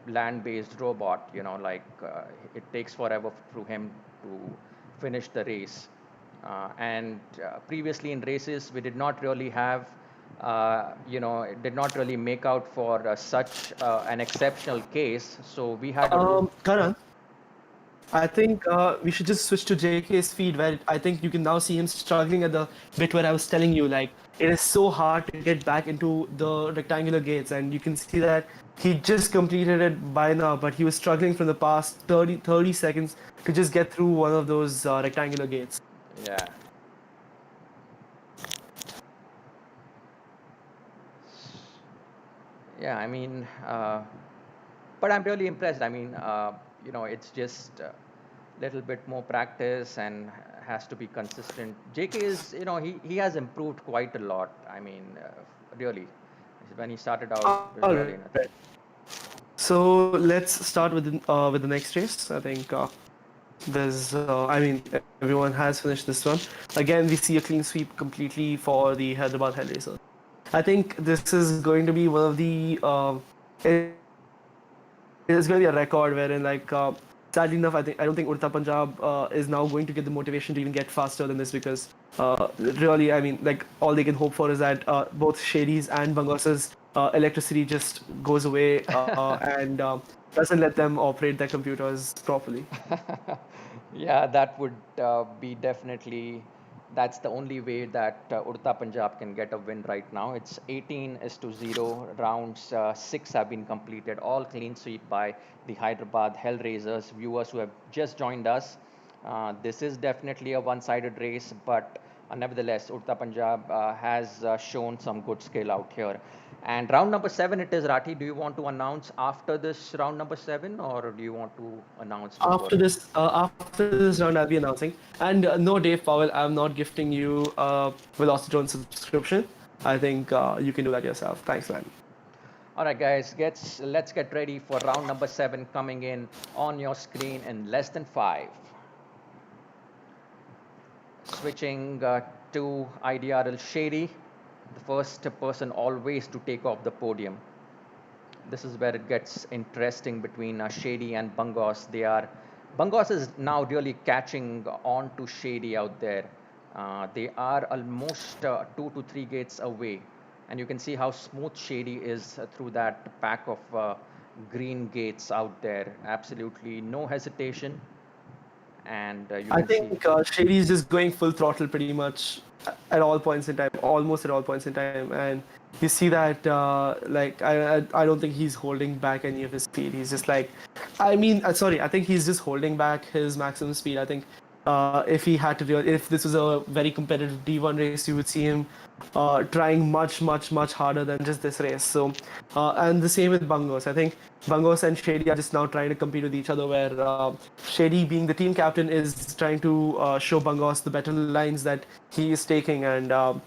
land-based robot. Like it takes forever for him to finish the race. And previously in races, we did not really have, it did not really make out for such an exceptional case. So we had a rule. Karan, I think we should just switch to JK's feed, where I think you can now see him struggling at the bit where I was telling you, like, it is so hard to get back into the rectangular gates, and you can see that he just completed it by now, but he was struggling from the past 30 seconds to just get through one of those rectangular gates. Yeah. Yeah, I mean, but I'm really impressed. I mean, it's just a little bit more practice and has to be consistent. JK is, he has improved quite a lot. I mean, really, when he started out, All it was right. really nothing. So let's start with the next race. I think I mean, everyone has finished this one. Again, we see a clean sweep completely for the Hyderabad Hell Racers. I think this is going to be one of the it's going to be a record wherein sadly enough, I don't think Urta Punjab is now going to get the motivation to even get faster than this because really, I mean, like all they can hope for is that both Shadi's and Bangos's electricity just goes away and doesn't let them operate their computers properly. Yeah, that would be definitely. That's the only way that Urta Punjab can get a win right now. It's 18 is to 0. Rounds 6 have been completed, all clean sweep by the Hyderabad Hellraisers. Viewers who have just joined us, this is definitely a one-sided race, but nevertheless, Urta Punjab has shown some good skill out here. And round number 7, it is Rathi. Do you want to announce after this round number 7, or do you want to announce before it? After this round, I'll be announcing. And no, Dave Powell, I'm not gifting you a Velocity Drone subscription. I think you can do that yourself. Thanks, man. All right, guys, let's get ready for round number 7 coming in on your screen in less than 5. Switching to IDRL Shady. the first person always to take off the podium. This is where it gets interesting between Shady and Bangos. Bangos is now really catching on to Shady out there. They are almost 2 to 3 gates away, and you can see how smooth Shady is through that pack of green gates out there. Absolutely no hesitation, and you I can see. think Shady is just going full throttle pretty much at all points in time, almost at all points in time, and you see that like I don't think he's holding back any of his speed. He's just like, I mean, sorry, I think he's just holding back his maximum speed. I think if he had to do, if this was a very competitive D1 race, you would see him trying much harder than just this race. So, and the same with Bangos. I think Bangos and Shady are just now trying to compete with each other, where Shady, being the team captain, is trying to show Bangos the better lines that he is taking, and all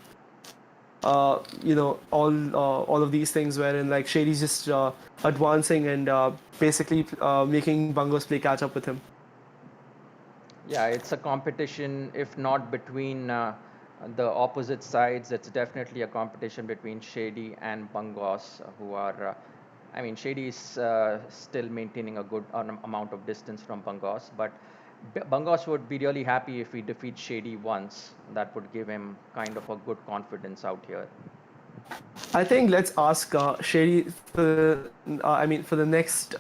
of these things, wherein like Shady's just advancing and basically making Bangos play catch up with him. Yeah, it's a competition, if not between the opposite sides, it's definitely a competition between Shady and Bangos, who are, I mean, Shady is still maintaining a good amount of distance from Bangos, but Bangos would be really happy if he defeats Shady once. That would give him kind of a good confidence out here. I think let's ask Shady for, I mean, for the next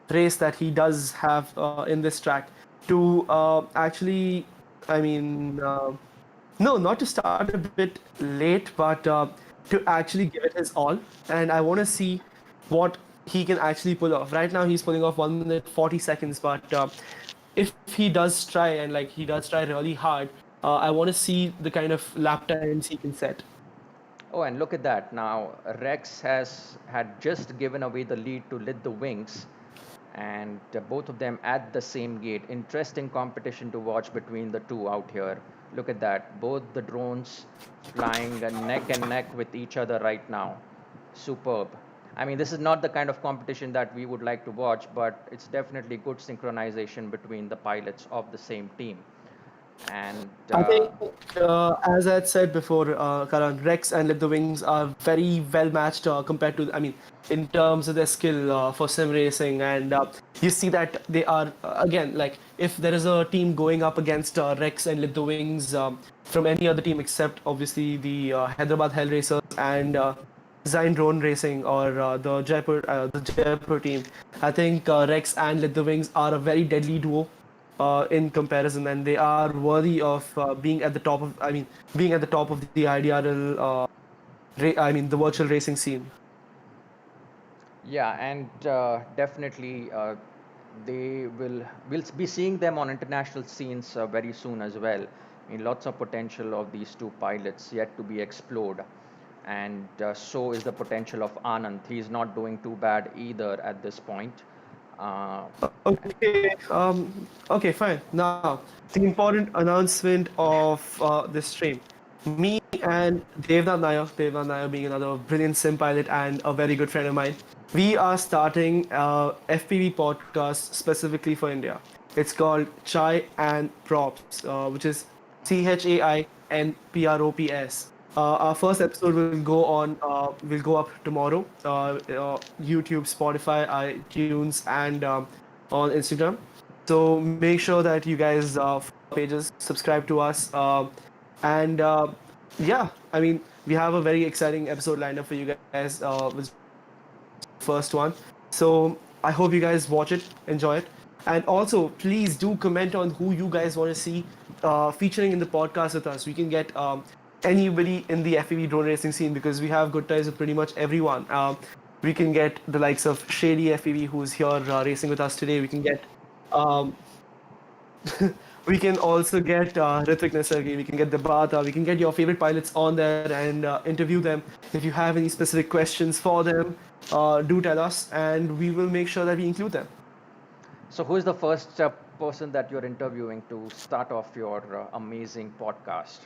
race that he does have in this track to actually, I mean, no, not to start a bit late, but to actually give it his all. And I want to see what he can actually pull off. Right now, he's pulling off 1 minute 40 seconds, but if he does try and like he does try really hard, I want to see the kind of lap times he can set. Oh, and look at that. Now, Rex has had just given away the lead to Lit the Wings, and both of them at the same gate. Interesting competition to watch between the two out here. Look at that. Both the drones flying neck and neck with each other right now. Superb. I mean, this is not the kind of competition that we would like to watch, but it's definitely good synchronization between the pilots of the same team. And I think, as I had said before, Karan, Rex and Let the Wings are very well matched compared to, I mean, in terms of their skill for sim racing. And you see that they are, again, like, if there is a team going up against Rex and Let the Wings from any other team except, obviously, the Hyderabad Hell Racers and Zine Drone Racing or the Jaipur team, I think Rex and Let the Wings are a very deadly duo in comparison, and they are worthy of being at the top of. I mean, being at the top of the IDRL. I mean, the virtual racing scene. yeah, and definitely they will be seeing them on international scenes very soon as well. I mean, lots of potential of these two pilots yet to be explored, and so is the potential of Anand. He's not doing too bad either at this point. Uh, Okay. Okay. Fine. Now, the important announcement of this stream. Me and Devnath Nair being another brilliant sim pilot and a very good friend of mine, we are starting FPV podcast specifically for India. It's called Chai and Props, which is CHAINPROPS. Our first episode will go up tomorrow. YouTube, Spotify, iTunes, and on Instagram. So make sure that you guys follow our pages, subscribe to us, and yeah, I mean, we have a very exciting episode lined up for you guys, which is the first one. So I hope you guys watch it, enjoy it, and also please do comment on who you guys want to see featuring in the podcast with us. We can get anybody in the FPV drone racing scene because we have good ties with pretty much everyone. We can get the likes of Shady FPV, who's here racing with us today. We can get um, we can also get Ritvik Nesargi, we can get Debata, we can get your favorite pilots on there and interview them. If you have any specific questions for them, do tell us and we will make sure that we include them. so, who is the first person that you're interviewing to start off your amazing podcast?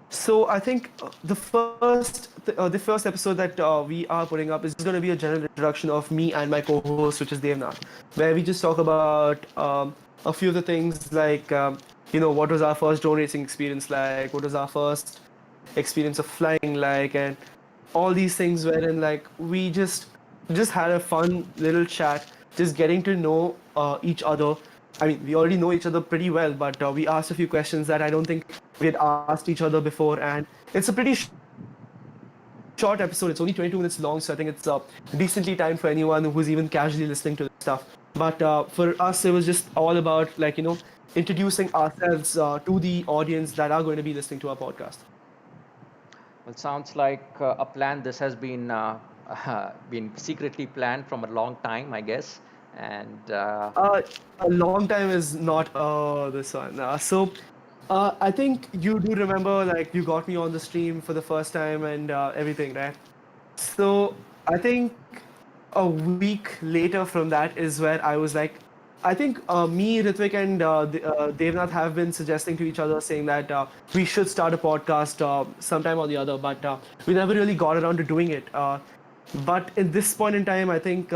So I think the first episode that we are putting up is just going to be a general introduction of me and my co-host, which is Devnath, where we just talk about a few of the things like what was our first drone racing experience like, what was our first experience of flying like, and all these things wherein like we just had a fun little chat, just getting to know each other. I mean, we already know each other pretty well, but we asked a few questions that I don't think we had asked each other before, and it's a pretty short episode. It's only 22 minutes long, so I think it's decently timed for anyone who's even casually listening to this stuff. But for us, it was just all about, like, introducing ourselves to the audience that are going to be listening to our podcast. Well, sounds like a plan. This has been been secretly planned from a long time, I guess. And Uh, a long time is not this one. I think you do remember, like, you got me on the stream for the first time and everything, right? So I think a week later from that is where I was like, I think me, Ritvik, and Devnath have been suggesting to each other, saying that we should start a podcast sometime or the other, but we never really got around to doing it. But in this point in time, I think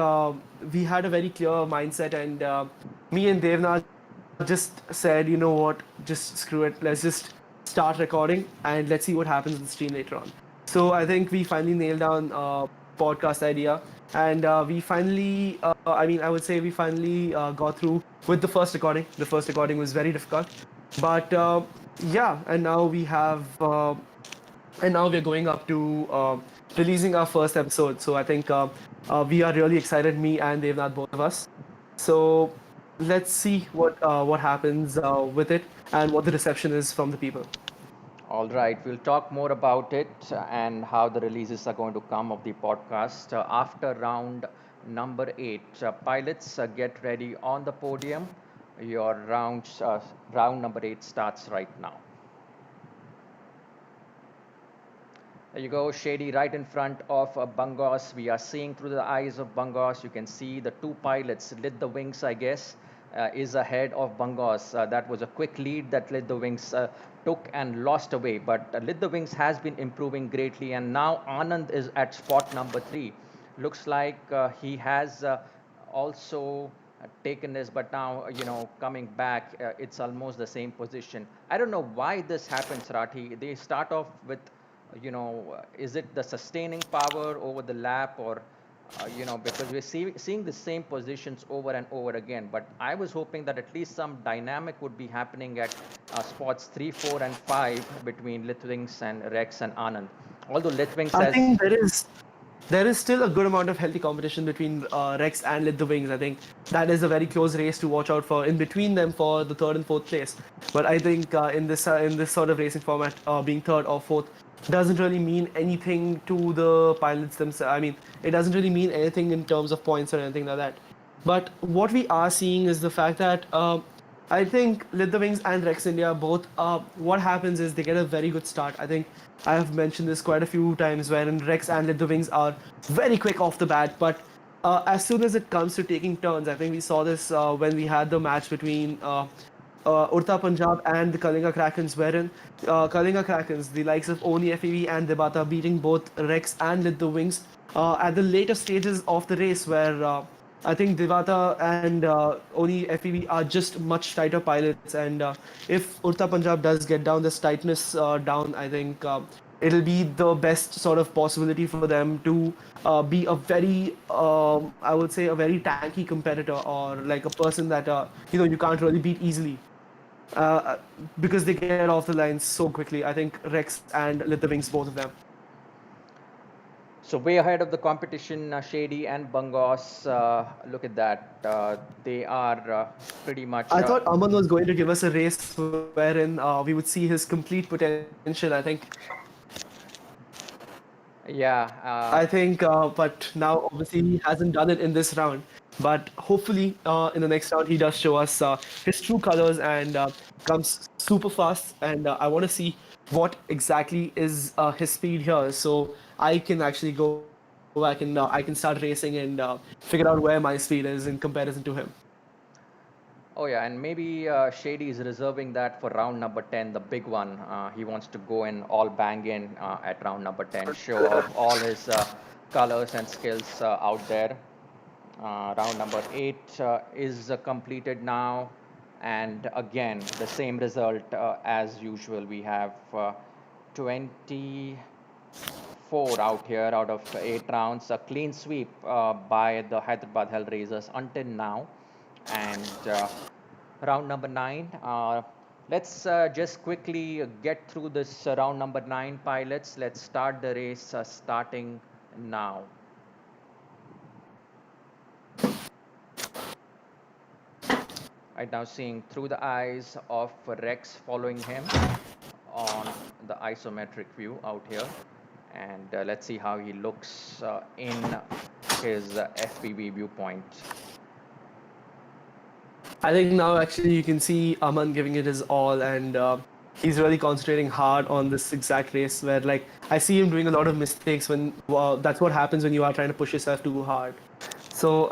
we had a very clear mindset, and me and Devnath just said, you know what, just screw it, let's just start recording and let's see what happens in the stream later on. So I think we finally nailed down podcast idea, and we finally, I mean, I would say we finally got through with the first recording. The first recording was very difficult, but yeah, and now we're going up to releasing our first episode. So I think we are really excited, me and Devnath, both of us. So let's see what happens with it and what the reception is from the people. all right, we'll talk more about it and how the releases are going to come of the podcast after round number 8. Pilots, get ready on the podium. Your round number 8 starts right now. There you go, Shady, right in front of Bangos. We are seeing through the eyes of Bangos. You can see the two pilots. Lit the Wings, I guess, is ahead of Bangos. That was a quick lead that Lit the Wings took and lost away. But Lit the Wings has been improving greatly. And now Anand is at spot number 3. Looks like he has also taken this, but now, coming back, it's almost the same position. I don't know why this happens, Rathi. They start off with, is it the sustaining power over the lap, or because we're seeing the same positions over and over again. But I was hoping that at least some dynamic would be happening at spots 3, 4, and 5 between Litwings and Rex and Anand. Although Litwings I has, think there is still a good amount of healthy competition between Rex and Lit the Wings. I think that is a very close race to watch out for in between them for the third and fourth place. But I think in this sort of racing format, being third or fourth doesn't really mean anything to the pilots themselves. I mean, it doesn't really mean anything in terms of points or anything like that. But what we are seeing is the fact that I think Lit the Wings and Rex India both. What happens is they get a very good start. I think I have mentioned this quite a few times, wherein Rex and Lit the Wings are very quick off the bat, but as soon as it comes to taking turns, I think we saw this when we had the match between Urta Punjab and the Kalinga Krakens, wherein Kalinga Krakens, the likes of Oni FEV and Debata, beating both Rex and Lit the Wings at the later stages of the race, where I think Devata and Oni FEV are just much tighter pilots, and if Urta Punjab does get down this tightness down, I think it'll be the best sort of possibility for them to be a very, I would say, a very tanky competitor, or like a person that you can't really beat easily uh, because they get off the line so quickly. I think Rex and Lit the Wings, both of them. so way ahead of the competition, Shady and Bangos. Look at that. They are pretty much. I thought Aman was going to give us a race wherein we would see his complete potential. Yeah, I think, but now obviously he hasn't done it in this round. But hopefully, in the next round, he does show us his true colors and comes super fast. And I want to see what exactly is his speed here, so I can actually go back and I can start racing and figure out where my speed is in comparison to him. oh yeah, and maybe Shady is reserving that for round number 10, the big one. He wants to go in all bang in at round number 10, show off all his colors and skills out there. Round number 8 is completed now, and again, the same result as usual. We have 24 out here out of 8 rounds. A clean sweep by the Hyderabad Hellraisers until now. And round number 9. Let's just quickly get through this round number 9, pilots. Let's start the race starting now. Right now, seeing through the eyes of Rex following him on the isometric view out here. And let's see how he looks in his FPV viewpoint. I think now actually you can see Aman giving it his all, and he's really concentrating hard on this exact race. Where like I see him doing a lot of mistakes when that's what happens when you are trying to push yourself too hard. So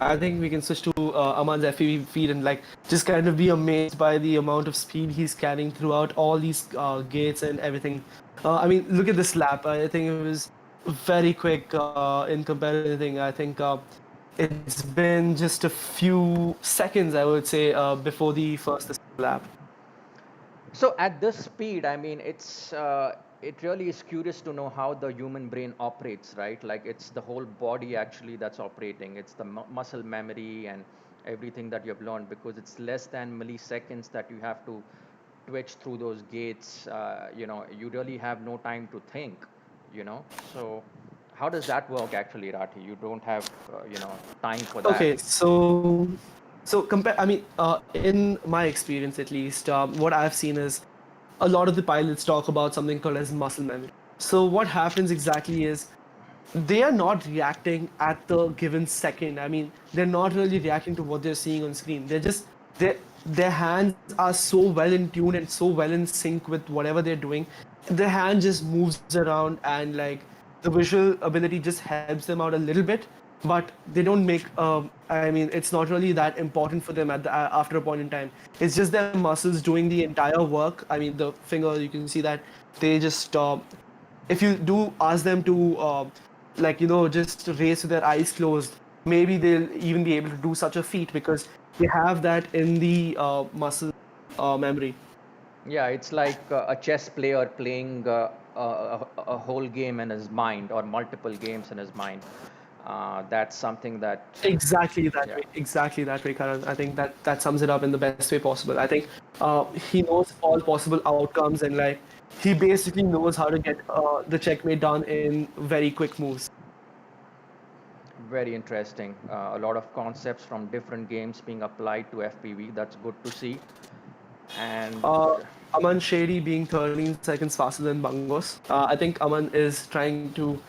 I think we can switch to Aman's FPV feed and like just kind of be amazed by the amount of speed he's carrying throughout all these gates and everything. I mean, look at this lap. I think it was very quick in comparison to anything. I think it's been just a few seconds, I would say, before the first lap. So at this speed, I mean, it really is curious to know how the human brain operates, right? Like it's the whole body actually that's operating. It's the muscle memory and everything that you've learned, because it's less than milliseconds that you have to twitch through those gates. You really have no time to think. So how does that work actually, Rathi? You don't have time for that. Okay, so compare. I mean, in my experience at least, what I've seen is a lot of the pilots talk about something called as muscle memory. So what happens exactly is they are not reacting at the given second. I mean, they're not really reacting to what they're seeing on screen. Their hands are so well in tune and so well in sync with whatever they're doing. Their hand just moves around, and like the visual ability just helps them out a little bit, but they don't make. I mean, it's not really that important for them at the after a point in time. It's just their muscles doing the entire work. I mean, the finger, you can see that they just if you do ask them to like just race with their eyes closed, maybe they'll even be able to do such a feat because they have that in the muscle memory. Yeah, it's like a chess player playing a whole game in his mind, or multiple games in his mind. That's something that, yeah. Exactly that way, Karan. I think that sums it up in the best way possible. I think he knows all possible outcomes, and like he basically knows how to get the checkmate done in very quick moves. Very interesting. A lot of concepts from different games being applied to FPV. That's good to see. And Uh, Aman Shady being 13 seconds faster than Bangos. I think Aman is trying to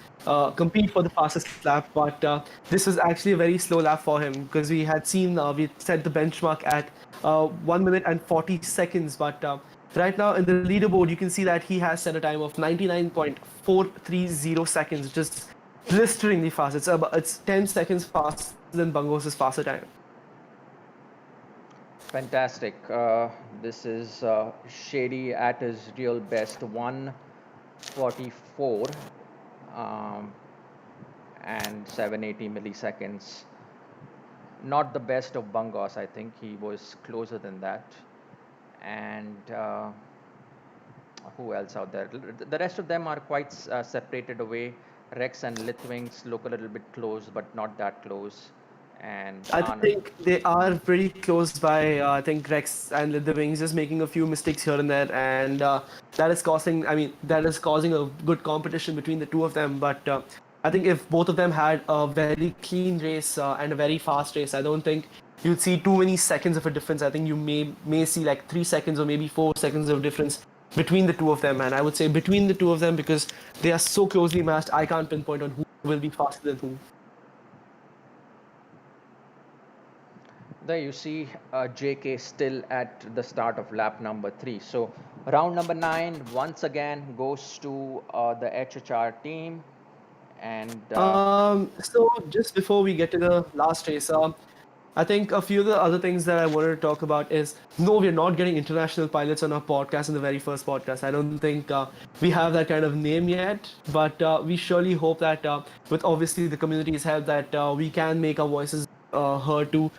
compete for the fastest lap, but this was actually a very slow lap for him because we had seen we set the benchmark at 1 minute and 40 seconds. But right now in the leaderboard, you can see that he has set a time of 99.430 seconds, which is blisteringly fast. It's 10 seconds faster than Bangos' faster time. fantastic. This is Shady at his real best, 144 um, and 780 milliseconds. Not the best of Bangos, I think. He was closer than that. And who else out there? The rest of them are quite separated away. Rex and Litwings look a little bit close, but not that close. And I think they are pretty close by. I think Rex and the Wings just making a few mistakes here and there, and that is causing. I mean, that is causing a good competition between the two of them. But I think if both of them had a very clean race and a very fast race, I don't think you'd see too many seconds of a difference. I think you may see like 3 seconds or maybe 4 seconds of difference between the two of them. And I would say between the two of them because they are so closely matched, I can't pinpoint on who will be faster than who. there you see JK still at the start of lap number 3. So round number 9 once again goes to the HHR team. And So just before we get to the last race, I think a few of the other things that I wanted to talk about is no, we're not getting international pilots on our podcast in the very first podcast. I don't think we have that kind of name yet, but we surely hope that with obviously the community's help that we can make our voices heard to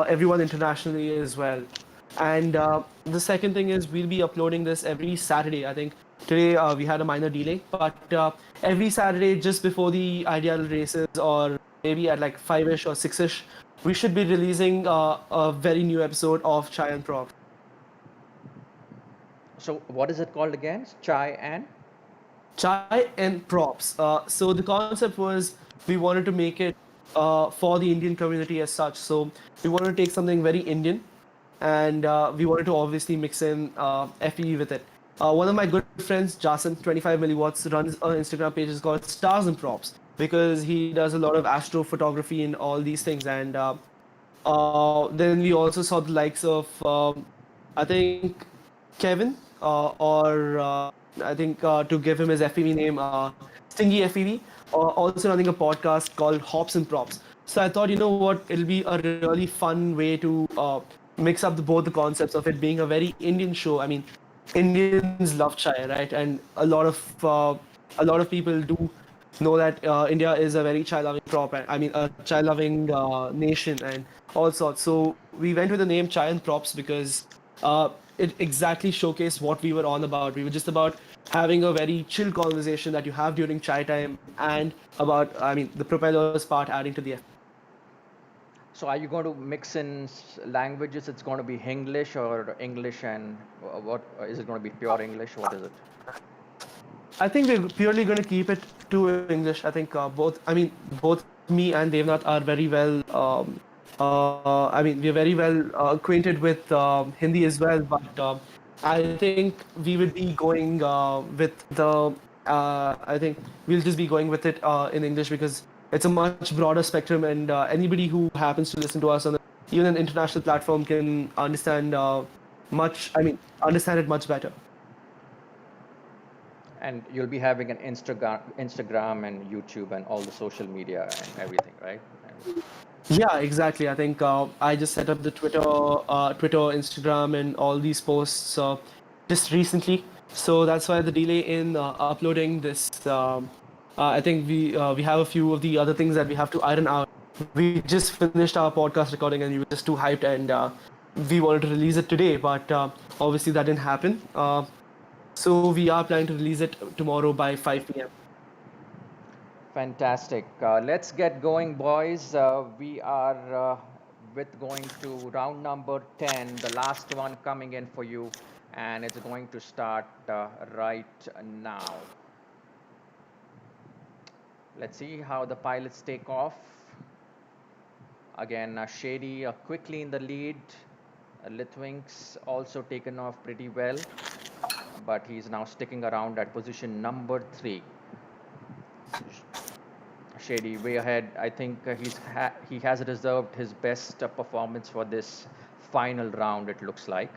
everyone internationally as well. And the second thing is we'll be uploading this every Saturday. I think today we had a minor delay, but every Saturday just before the IDRL races, or maybe at like 5ish or 6ish, we should be releasing a very new episode of Chai and Props. So what is it called again? Chai and? Chai and Props. So the concept was we wanted to make it for the Indian community as such. So we wanted to take something very Indian, and we wanted to obviously mix in FE with it. One of my good friends, Jason, 25 milliwatts, runs an Instagram page is called Stars and Props because he does a lot of astrophotography and all these things. And then we also saw the likes of, I think, Kevin, I think to give him his FPV name, Stingy FPV, also running a podcast called Hops and Props. So I thought, you know what, it'll be a really fun way to mix up both the concepts of it being a very Indian show. I mean, Indians love chai, right? And a lot of people do know that India is a very child-loving crop, and I mean a child-loving nation, and all sorts. So we went with the name Chai and Props because it exactly showcased what we were on about. We were just about having a very chill conversation that you have during chai time, and about, I mean, the propellers part adding to the. So are you going to mix in languages? It's going to be English or English and what is it going to be pure English? What is it? I think we're purely going to keep it to English. I think both me and Devnath are very well. I mean, we're very well acquainted with Hindi as well, but I think we would be going with the. I think we'll just be going with it in English because it's a much broader spectrum, and anybody who happens to listen to us on even an international platform can understand much. I mean, understand it much better. And you'll be having an Instagram and YouTube and all the social media and everything, right? And Yeah, exactly. I think I just set up the Twitter, Instagram, and all these posts just recently. So that's why the delay in uploading this. I think we have a few of the other things that we have to iron out. We just finished our podcast recording, and we were just too hyped, and we wanted to release it today, but obviously that didn't happen. So we are planning to release it tomorrow by 5 p.m. fantastic. Let's get going, boys. We are with going to round number 10, the last one coming in for you, and it's going to start right now. Let's see how the pilots take off. Again, Shady quickly in the lead. Litwinks also taken off pretty well, but he's now sticking around at position number 3. Shady way ahead. I think he has reserved his best performance for this final round, it looks like.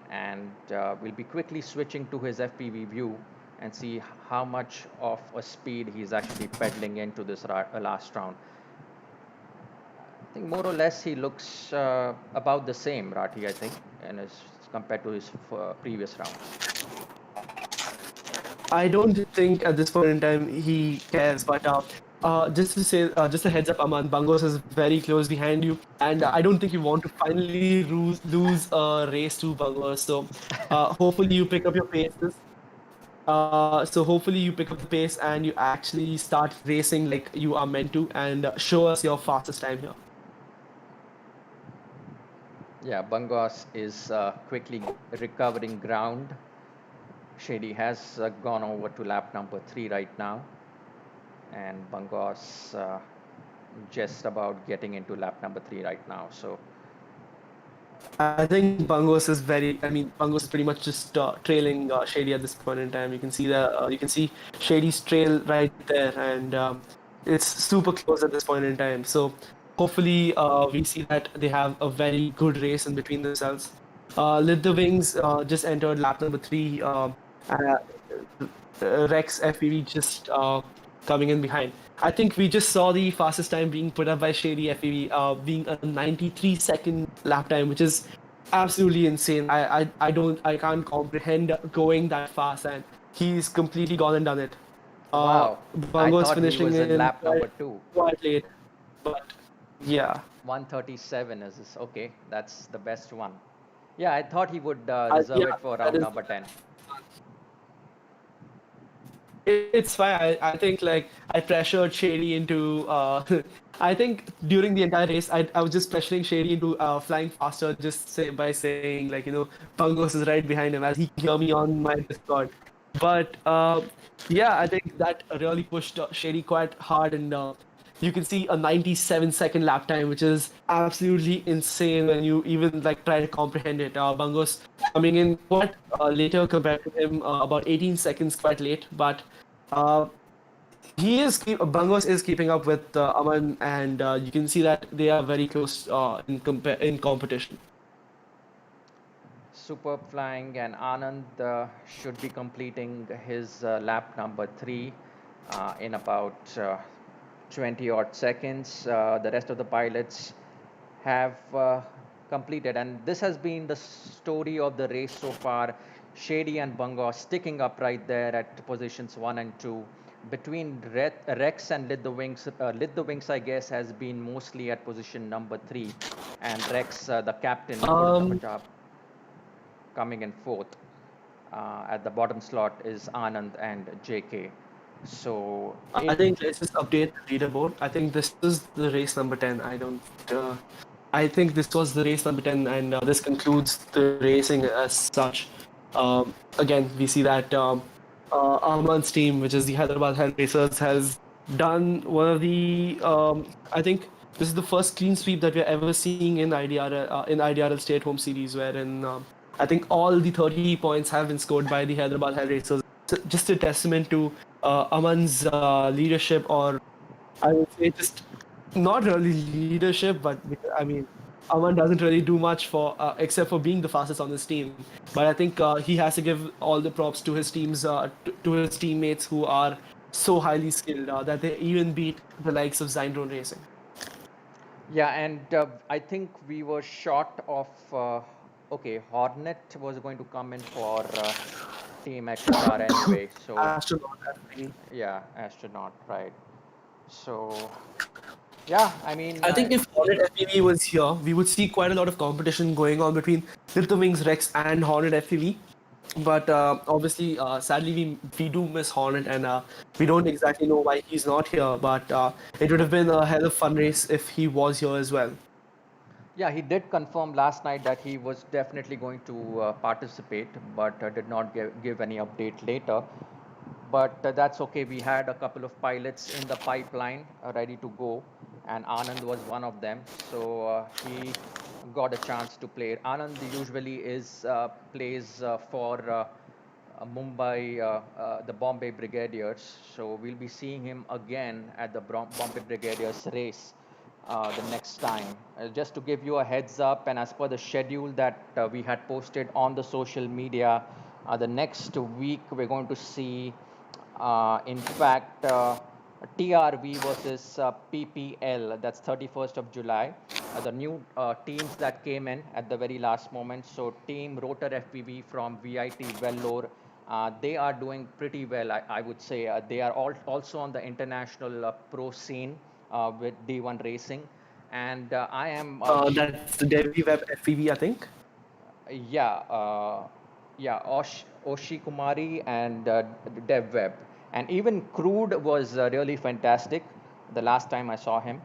And we'll be quickly switching to his FPV view and see how much of a speed he's actually pedaling into this last round. I think more or less he looks about the same, Rathi, I think, and as compared to his previous rounds. I don't think at this point in time he cares, but just to say, just a heads up, Aman, Bangos is very close behind you, and I don't think you want to finally lose a race to Bangos. So hopefully you pick up your paces. So hopefully you pick up the pace and you actually start racing like you are meant to, and show us your fastest time here. Yeah, Bangos is quickly recovering ground. Shady has gone over to lap number 3 right now, and Bangos just about getting into lap number 3 right now. So I think Bangos is very. I mean, Bangos is pretty much just trailing Shady at this point in time. You can see you can see Shady's trail right there, and it's super close at this point in time. So hopefully, we see that they have a very good race in between themselves. Lit the Wings just entered lap number 3. Uh, Rex FPV just coming in behind. I think we just saw the fastest time being put up by Shady FPV, being a 93-second lap time, which is absolutely insane. I can't comprehend going that fast, and he's completely gone and done it. wow, I Bungo's thought he finishing was in in lap number 2. quite late, but yeah, 137 is this. Okay, that's the best one. Yeah, I thought he would yeah, reserve it for that round is. number 10. It's fine. I think like I pressured Shady into. I think during the entire race, I was just pressuring Shady into flying faster, just say by saying like Bungos is right behind him as he can hear me on my Discord. But yeah, I think that really pushed Shady quite hard, and you can see a 97-second lap time, which is absolutely insane when you even like try to comprehend it. Bungos coming in quite later compared to him, about 18 seconds quite late, but uh, Bungos is keeping up with Aman, and you can see that they are very close in competition. Superb flying, and Anand should be completing his lap number 3 in about 20 odd seconds. The rest of the pilots have completed, and this has been the story of the race so far. Shady and Bungo sticking up right there at positions 1 and 2. Between Rex and Lit the Wings, I guess, has been mostly at position number 3, and Rex, the captain, full Um, job, coming in fourth. At the bottom slot is Anand and JK. So I it, think let's just update the leaderboard. I think this is the race number 10. I don't. Uh, I think this was the race number 10, and this concludes the racing as such. Again, we see that Aman's team, which is the Hyderabad Hell Racers, has done one of the. I think this is the first clean sweep that we're ever seeing in IDRL State Home Series, wherein I think all the 30 points have been scored by the Hyderabad Hell Racers. Just a testament to Aman's leadership, or I would say just not really leadership, but I mean, Aman doesn't really do much for except for being the fastest on his team. But I think he has to give all the props to his to his teammates who are so highly skilled that they even beat the likes of Zyndrone Racing. yeah, and I think we were short of. Okay, Hornet was going to come in for Team HHR anyway. So Astronaut, actually. yeah, astronaut, right? So yeah, I mean, I think if Hornet FPV was here, we would see quite a lot of competition going on between Little Wings Rex and Hornet FPV. But obviously, sadly, we do miss Hornet, and we don't exactly know why he's not here. But it would have been a hell of a fun race if he was here as well. yeah, he did confirm last night that he was definitely going to participate, but did not give any update later. But that's okay. We had a couple of pilots in the pipeline ready to go, and Anand was one of them. So he got a chance to play. Anand usually is plays for Mumbai, the Bombay Brigadiers. So we'll be seeing him again at the Bombay Brigadiers race the next time. Just to give you a heads up, and as per the schedule that we had posted on the social media, the next week we're going to see, in fact, TRV versus PPL. That's 31st of July. The new teams that came in at the very last moment. So Team Rotor FPV from VIT Vellore, they are doing pretty well, I would say. They are also on the international pro scene with D1 Racing. And I am That's the Devi Web FPV, I think. yeah, yeah, Oshi Kumari and Dev Webb. And even Crude was really fantastic the last time I saw him.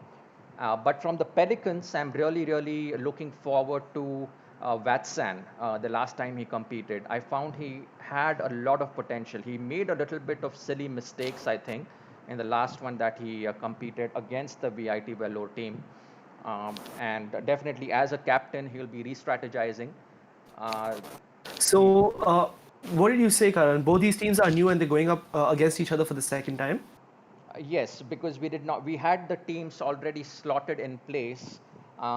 But from the Pelicans, I'm really looking forward to Watson the last time he competed. I found he had a lot of potential. He made a little bit of silly mistakes, I think, in the last one that he competed against the VIT Vellore team. And definitely, as a captain, he'll be re strategizing. Uh, he, So, what did you say, Karan? Both these teams are new and they're going up against each other for the second time. yes, because we did not, we had the teams already slotted in place.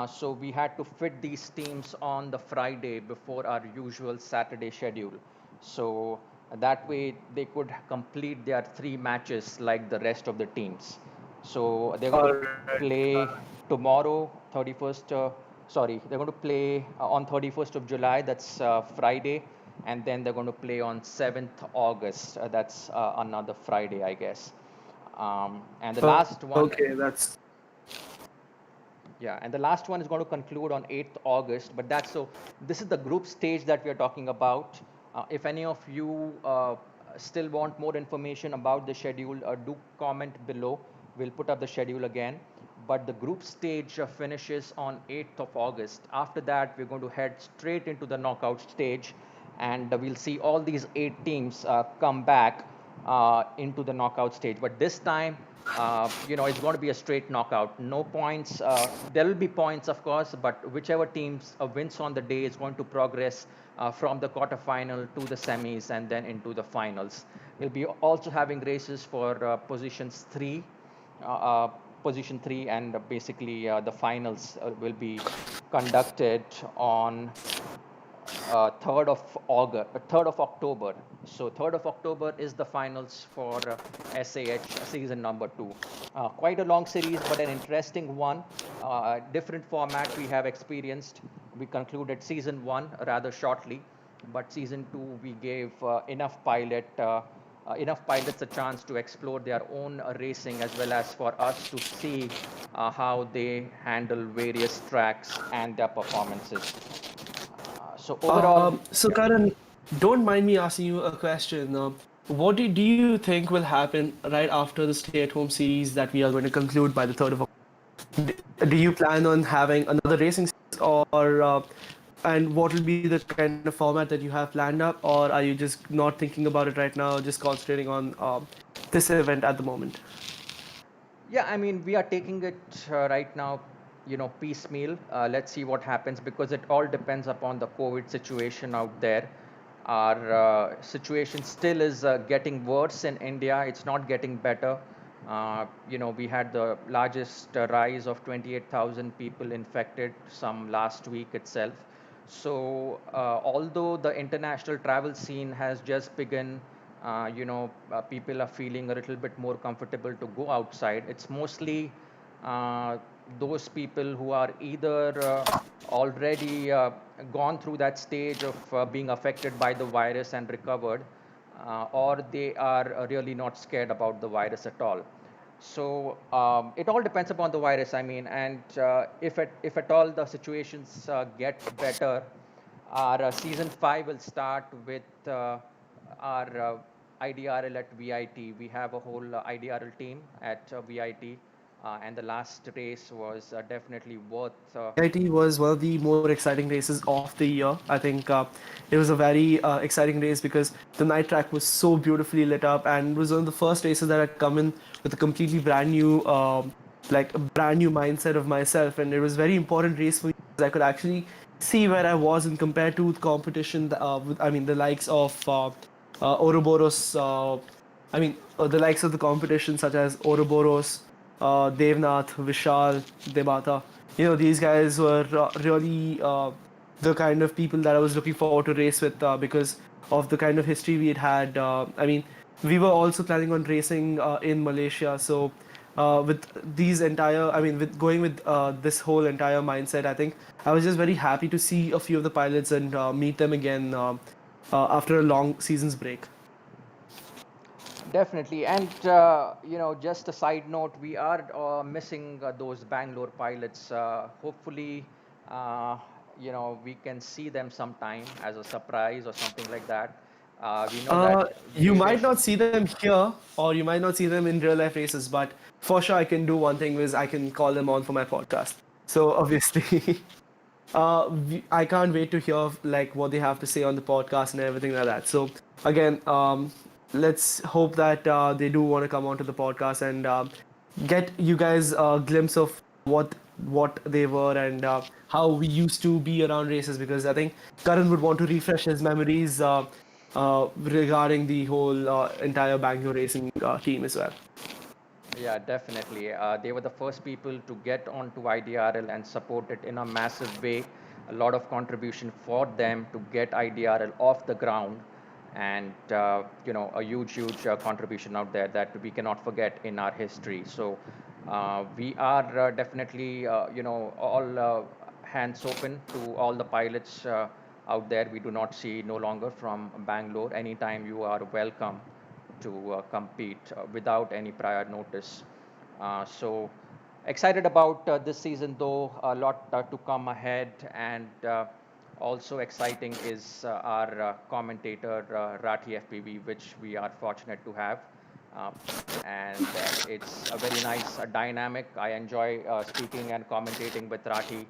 So we had to fit these teams on the Friday before our usual Saturday schedule. So that way they could complete their 3 matches like the rest of the teams. So they're going to All right. play tomorrow, 31st. Sorry, they're going to play on 31st of July. That's Friday. And then they're going to play on 7th August. That's another Friday, I guess. And the last one, Okay, that's yeah, and the last one is going to conclude on 8th August. But that's so. This is the group stage that we are talking about. If any of you still want more information about the schedule, do comment below. We'll put up the schedule again. But the group stage finishes on 8th of August. After that, we're going to head straight into the knockout stage, and we'll see all these 8 teams come back into the knockout stage. But this time, it's going to be a straight knockout. No points. There will be points, of course, but whichever teams wins on the day is going to progress from the quarterfinal to the semis and then into the finals. We'll be also having races for uh, uh, position three, and basically the finals will be conducted on 3rd of August, 3rd of October. So 3rd of October is the finals for SAH season number two. Quite a long series, but an interesting one. Different format we have experienced. We concluded season one rather shortly, but season two we gave enough pilots a chance to explore their own racing, as well as for us to see how they handle various tracks and their performances. So overall, So, yeah. Karan, don't mind me asking you a question. What do you think will happen right after the stay-at-home series that we are going to conclude by the 3rd of October? Do you plan on having another racing series, or and what will be the kind of format that you have planned up, or are you just not thinking about it right now, just concentrating on this event at the moment? Yeah, I mean, we are taking it right now, piecemeal. Let's see what happens, because it all depends upon the COVID situation out there. Our situation still is getting worse in India. It's not getting better. We had the largest rise of 28,000 people infected some last week itself. So, although the international travel scene has just begun, people are feeling a little bit more comfortable to go outside. It's mostly uh, those people who are either already gone through that stage of being affected by the virus and recovered, or they are really not scared about the virus at all. So it all depends upon the virus. I mean, and if at all the situations get better, our season five will start with our IDRL at VIT. We have a whole IDRL team at VIT, and the last race was definitely worth. VIT was one of the more exciting races of the year. I think it was a very exciting race because the night track was so beautifully lit up, and it was one of the first races that had come in with a completely brand new, like a brand new mindset of myself, and it was a very important race for me because I could actually see where I was and compare to the competition. I mean, the likes of Ouroboros. The likes of the competition such as Ouroboros, Devnath, Vishal, Debata. These guys were really the kind of people that I was looking forward to race with because of the kind of history we had. We were also planning on racing in Malaysia. So, with going with this whole entire mindset, I think I was just very happy to see a few of the pilots and meet them again after a long season's break. Definitely, and just a side note, we are missing those Bangalore pilots. Hopefully, we can see them sometime as a surprise or something like that. We know that You they might wish. not see them here, or you might not see them in real life races, but for sure I can do one thing is I can call them on for my podcast. So obviously, I can't wait to hear like what they have to say on the podcast and everything like that. So again, let's hope that they do want to come onto the podcast and get you guys a glimpse of what they were and how we used to be around races because I think Karan would want to refresh his memories regarding the whole entire Bangalore racing team as well. Yeah, definitely. They were the first people to get onto IDRL and support it in a massive way. A lot of contribution for them to get IDRL off the ground, and a huge contribution out there that we cannot forget in our history. So we are definitely, all hands open to all the pilots out there. We do not see no longer from Bangalore. Anytime you are welcome to compete without any prior notice. So excited about this season, though a lot to come ahead, and Also exciting is our commentator Rathi FPV, which we are fortunate to have. Uh, and it's a very nice dynamic. I enjoy speaking and commentating with Rathi,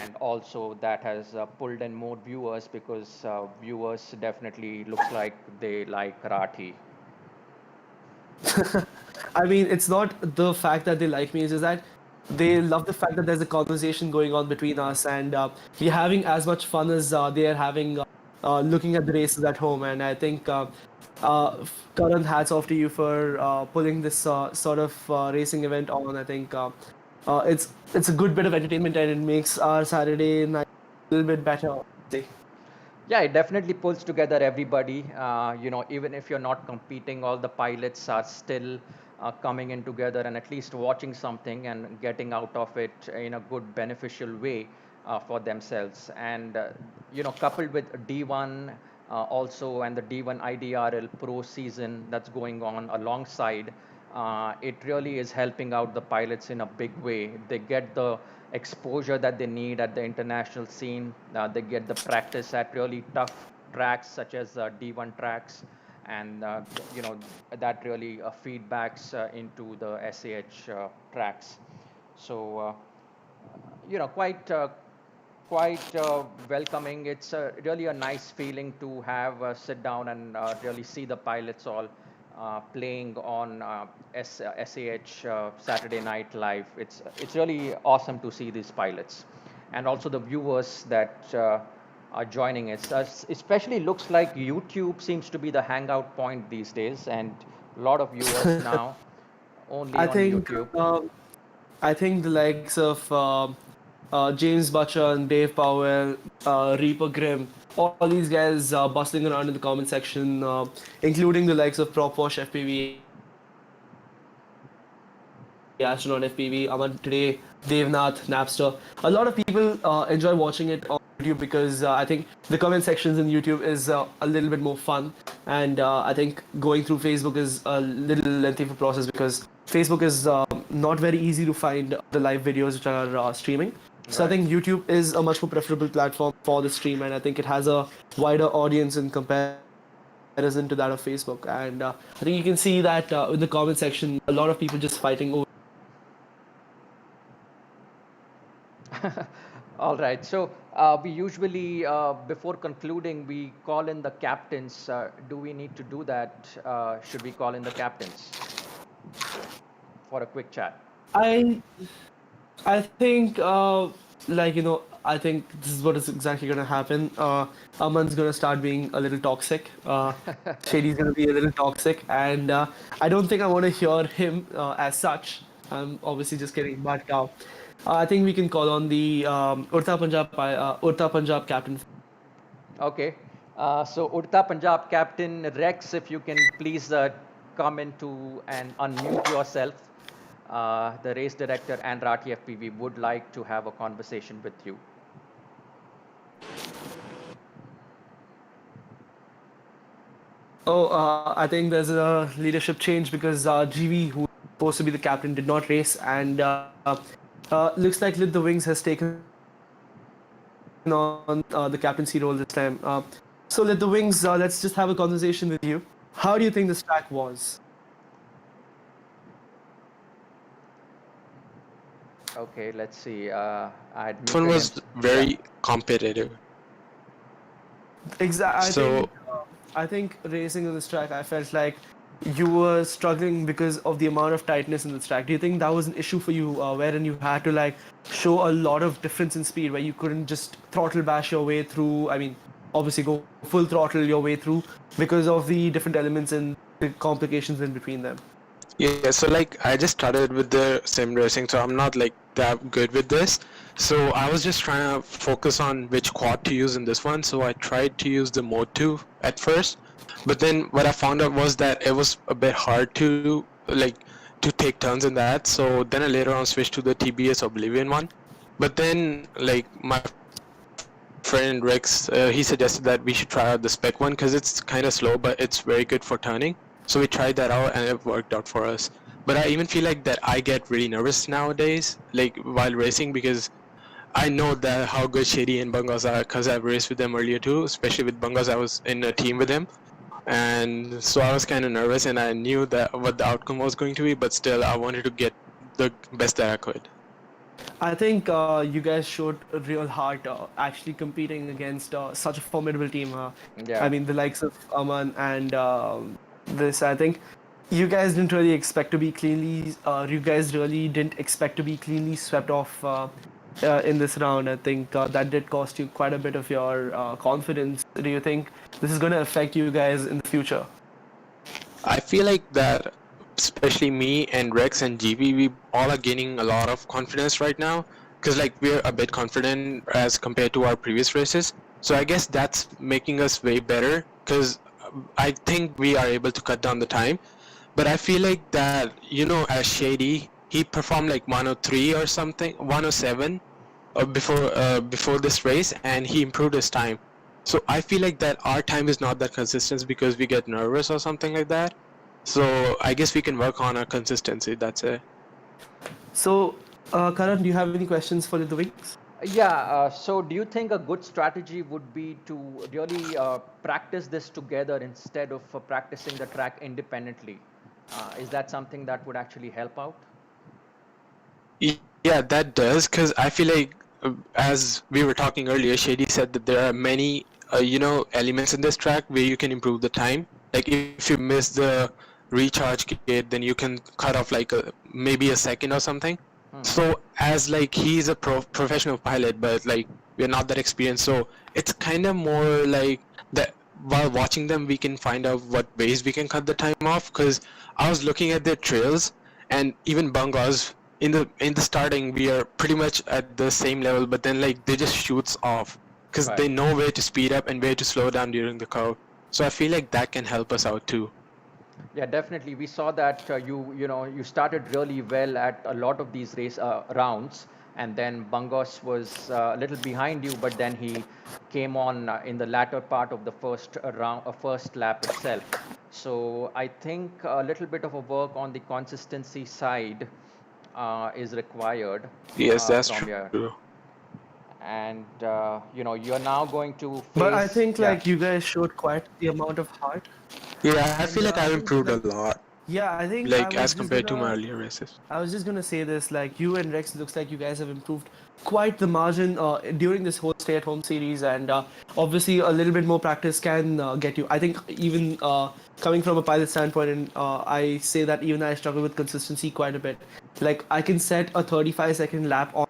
and also that has pulled in more viewers because viewers definitely looks like they like Rathi. I mean, it's not the fact that they like me, it's just that they love the fact that there's a conversation going on between us, and we're having as much fun as they are having looking at the races at home. And I think, Karan, hats off to you for pulling this sort of racing event on. I think it's a good bit of entertainment, and it makes our Saturday night a little bit better. Say. Yeah, it definitely pulls together everybody. Even if you're not competing, all the pilots are still coming in together and at least watching something and getting out of it in a good, beneficial way for themselves. And coupled with D1 also and the D1 IDRL Pro season that's going on alongside, it really is helping out the pilots in a big way. They get the exposure that they need at the international scene. They get the practice at really tough tracks such as D1 tracks, and that really feedbacks into the SAH tracks. So quite welcoming. It's really a nice feeling to have sit down and really see the pilots all playing on SAH Saturday Night Live. It's really awesome to see these pilots, and also the viewers that are joining us. Especially looks like YouTube seems to be the hangout point these days, and a lot of viewers now only I on think YouTube. I think the likes of James Butcher and Dave Powell, Reaper Grimm, all these guys bustling around in the comment section, including the likes of Prop Wash FPV, Astronaut FPV, Aman today, Devnath, Napster. A lot of people enjoy watching it on YouTube because I think the comment sections in YouTube is a little bit more fun. And I think going through Facebook is a little lengthy of a process because Facebook is not very easy to find the live videos which are streaming. So I think YouTube Right. is a much more preferable platform for the stream, and I think it has a wider audience in comparison to that of Facebook. And I think you can see that in the comment section, a lot of people just fighting over All right. So we usually, before concluding, we call in the captains. Do we need to do that? Should we call in the captains for a quick chat? I I think, I think this is what is exactly going to happen. Aman's going to start being a little toxic. Shady's going to be a little toxic, and I don't think I want to hear him as such. I'm obviously just kidding, but I think we can call on the Urta Punjab captain. Okay. So Urta Punjab captain Rex, if you can please come into and unmute yourself. The race director and Rathi FPV would like to have a conversation with you. Oh, I think there's a leadership change because GV, who's supposed to be the captain, did not race, and looks like Lit the Wings has taken on the captaincy role this time. So, Lit the Wings, let's just have a conversation with you. How do you think this track was? Okay, let's see. I had This one muted him. was Yeah. very competitive. Exactly. So I think racing on this track, I felt like you were struggling because of the amount of tightness in this track. Do you think that was an issue for you, wherein you had to like show a lot of difference in speed, where you couldn't just throttle bash your way through? I mean, obviously go full throttle your way through because of the different elements and the complications in between them. yeah, so like I just started with the sim racing, so I'm not like that good with this. So I was just trying to focus on which quad to use in this one. So I tried to use the Mode 2 at first, but then what I found out was that it was a bit hard to like to take turns in that. So then I later on switched to the TBS Oblivion one. But then like my friend Rex, he suggested that we should try out the spec one because it's kind of slow, but it's very good for turning. So we tried that out and it worked out for us. But I even feel like that I get really nervous nowadays, like while racing, because I know that how good Shady and Bungas are because I've raced with them earlier too. Especially with Bungas, I was in a team with him, and so I was kind of nervous, and I knew that what the outcome was going to be. But still, I wanted to get the best that I could. I think you guys showed a real heart actually competing against such a formidable team. I Yeah. mean, the likes of Aman and this. I think you guys didn't really expect to be cleanly. You guys really didn't expect to be cleanly swept off in this round. I think that did cost you quite a bit of your confidence. Do you think this is going to affect you guys in the future? I feel like that, especially me and Rex and GB, we all are gaining a lot of confidence right now because like we're a bit confident as compared to our previous races. So I guess that's making us way better because I think we are able to cut down the time. But I feel like that, as Shady, he performed like 103 or something, 107 before this race, and he improved his time. So I feel like that our time is not that consistent because we get nervous or something like that. So I guess we can work on our consistency. That's it. So, Karan, do you have any questions for the Wings? Yeah, so do you think a good strategy would be to really practice this together instead of practicing the track independently? Is that something that would actually help out? Yeah, that does because I feel like as we were talking earlier, Shady said that there are many elements in this track where you can improve the time. Like if you miss the recharge gate, then you can cut off like maybe a second or something. Hmm. So as like he's a professional pilot, but like we're not that experienced, so it's kind of more like that. While watching them, we can find out what ways we can cut the time off. Because I was looking at their trails, and even Bungas in the starting, we are pretty much at the same level, but then like they just shoots off because Right. they know where to speed up and where to slow down during the curve. So I feel like that can help us out too. Yeah, definitely. We saw that you started really well at a lot of these race rounds, and then Bangos was a little behind you, but then he came on in the latter part of the first round, first lap itself. So I think a little bit of a work on the consistency side is required Yes, that's from true. your, and you're now going to But I face, think yeah. like you guys showed quite the amount of heart, Yeah, I and feel like I I've think improved a like lot, yeah, I think like as compared to my earlier races. I was just gonna say this like you and Rex looks like you guys have improved quite the margin during this whole stay-at-home series, and obviously a little bit more practice can get you. I think even coming from a pilot standpoint, and I say that even I struggle with consistency quite a bit. Like I can set a 35-second lap on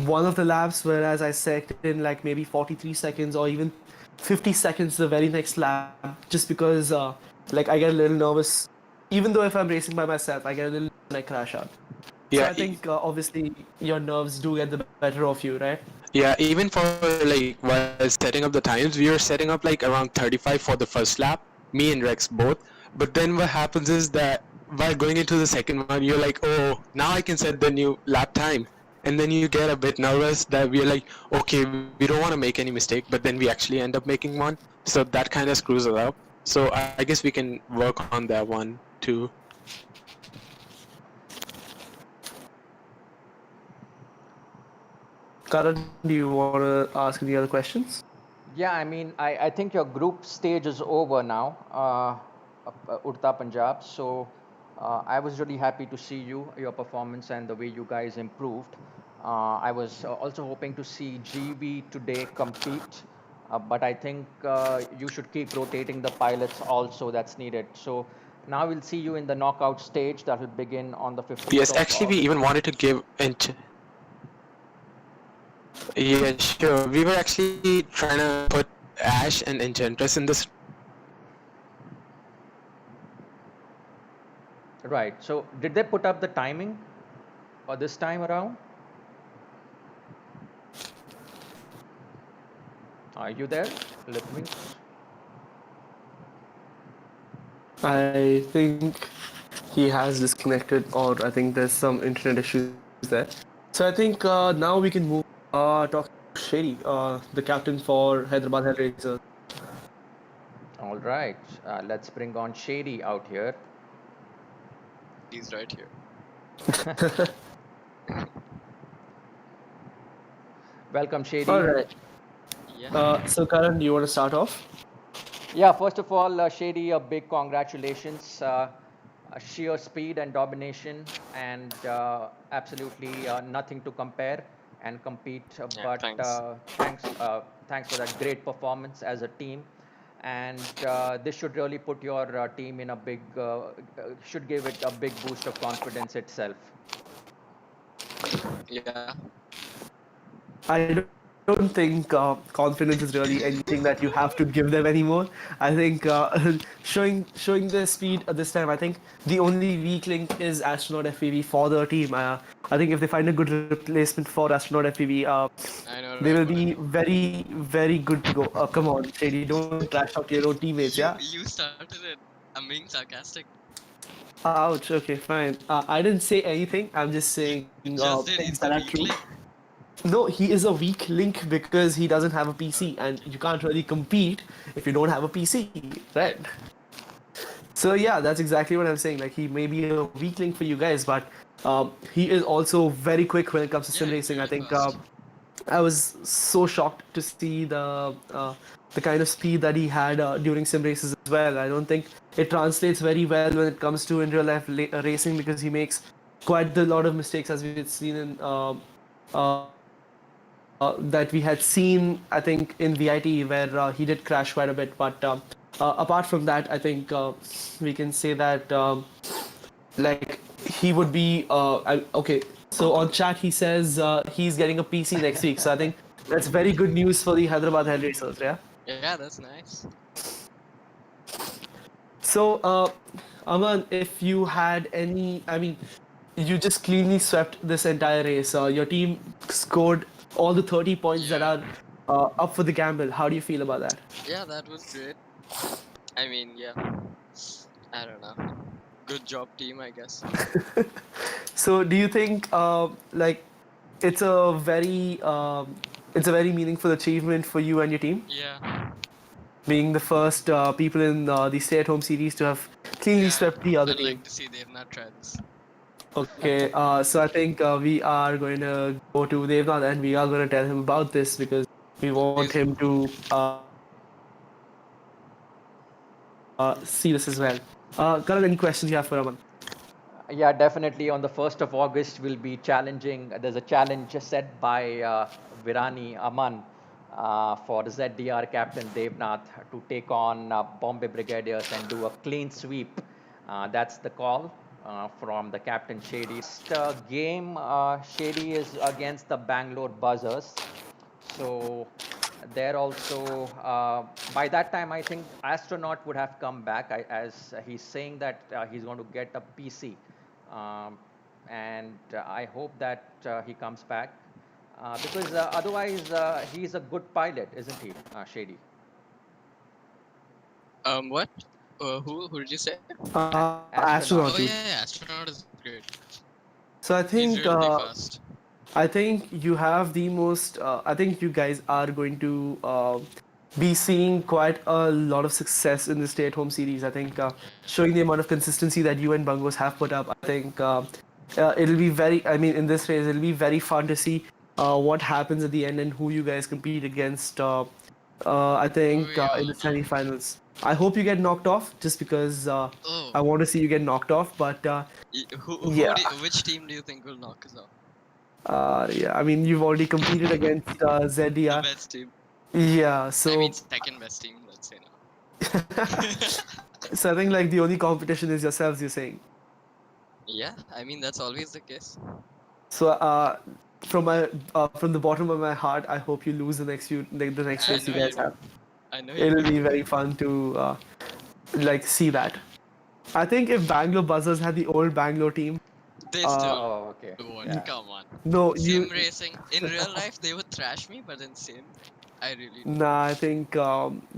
one of the laps, whereas I set in like maybe 43 seconds or even 50 seconds the very next lap, just because like I get a little nervous. Even though if I'm racing by myself, I get a little when I crash out. So Yeah, I think obviously your nerves do get the better of you, right? yeah. Even for like while setting up the times, we were setting up like around 35 for the first lap, me and Rex both. But then what happens is that while going into the second one, you're like, oh, now I can set the new lap time. And then you get a bit nervous that we're like, okay, we don't want to make any mistake, but then we actually end up making one. So that kind of screws it up. So I guess we can work on that one too. Karan, do you want to ask any other questions? Yeah, I mean, I think your group stage is over now, Urta Punjab. So I was really happy to see your performance, and the way you guys improved. I was also hoping to see GB today compete, but I think you should keep rotating the pilots also. That's needed. So now we'll see you in the knockout stage that will begin on the 15th Yes, of actually, we even August. wanted to give. Yeah, sure. We were actually trying to put Ash and Enchantress in this. Right. So did they put up the timing this time around? Are you there, Litwings? I think he has disconnected, or I think there's some internet issues there. So I think now we can move talk to Shady, the captain for Hyderabad Hellraisers. All right, let's bring on Shady out here. He's right here. Welcome, Shady. All right. Yeah. So Karan, do you want to start off? Yeah, first of all, Shady, a big congratulations. Sheer speed and domination, and absolutely nothing to compare and compete. Yeah. But Thanks. thanks for that great performance as a team. And this should really put your team in a should give it a big boost of confidence itself. Yeah. I don't think confidence is really anything that you have to give them anymore. I think showing the speed this time. I think the only weak link is Astronaut FPV for the team. I think if they find a good replacement for Astronaut FPV, I know, they right? will But be very, very good to go. Come on, Shady, don't trash out your own teammates, yeah? you started it. I'm being sarcastic. Ouch, okay, fine. I didn't say anything. I'm just You saying just did. things He's that the are weak true. link. No, he is a weak link because he doesn't have a PC, and Okay. you can't really compete if you don't have a PC, right? Right. So yeah, that's exactly what I'm saying. Like he may be a weak link for you guys, but he is also very quick when it comes to sim Yeah, he's racing. I really think fast. I was so shocked to see the kind of speed that he had during sim races as well. I don't think it translates very well when it comes to in real life racing because he makes quite a lot of mistakes as we had seen in that we had seen, I think, in VIT where he did crash quite a bit. But apart from that, I think we can say that like he would be okay. So on chat he says he's getting a PC next week. So I think that's very good news for the Hyderabad Hell Racers. Yeah. Yeah, that's nice. So Aman, if you had any, I mean, you just cleanly swept this entire race. Your team scored all the 30 points that Yeah. are up for the gamble. How do you feel about that? Yeah, that was great. I mean, yeah. I don't know. Good job, team, I guess. So do you think like it's a very it's a very meaningful achievement for you and your team, Yeah. being the first people in the stay-at-home series to have cleanly Yeah. swept the other I'd team? like to see they've not tried this. Okay, so I think we are going to go to Devnath and we are going to tell him about this because we want Please. him to see this as well. Karan, any questions you have for Aman? Yeah, definitely. On the 1st of August, we'll be challenging. There's a challenge set by Virani Aman for ZDR captain Devnath to take on Bombay Brigadiers and do a clean sweep. That's the call from the captain Shady. Next game, Shady is against the Bangalore Buzzers. So there also, by that time, I think astronaut would have come back. As he's saying that he's going to get a PC, um, and I hope that he comes back because otherwise he's a good pilot, isn't he, Shady? What? Who did you say? Astronaut, Astronaut. Oh dude. yeah, yeah, astronaut is great. So I He's think really fast. I think you have the most. I think you guys are going to be seeing quite a lot of success in the stay-at-home series. I think showing the amount of consistency that you and Bungos have put up, I think it'll be very. I mean, in this race, it'll be very fun to see what happens at the end and who you guys compete against. I think We in all the know. semifinals. I hope you get knocked off, just because Oh, I want to see you get knocked off. But who yeah. which team do you think will knock us out? Yeah, I mean, you've already competed against The ZDR. best team. Yeah, I mean, so second best team. Let's say now. so I think like the only competition is yourselves. You're saying. Yeah, I mean that's always the case. So from the bottom of my heart, I hope you lose the next I race you know guys you do. have. I know you It'll do. be very fun to like see that. I think if Bangalore Buzzers had the old Bangalore team, They uh, still Oh, okay. won't. Yeah. Come on. no, Sim you. racing. In real life, they would thrash me, but in sim, I really do. Nah, I think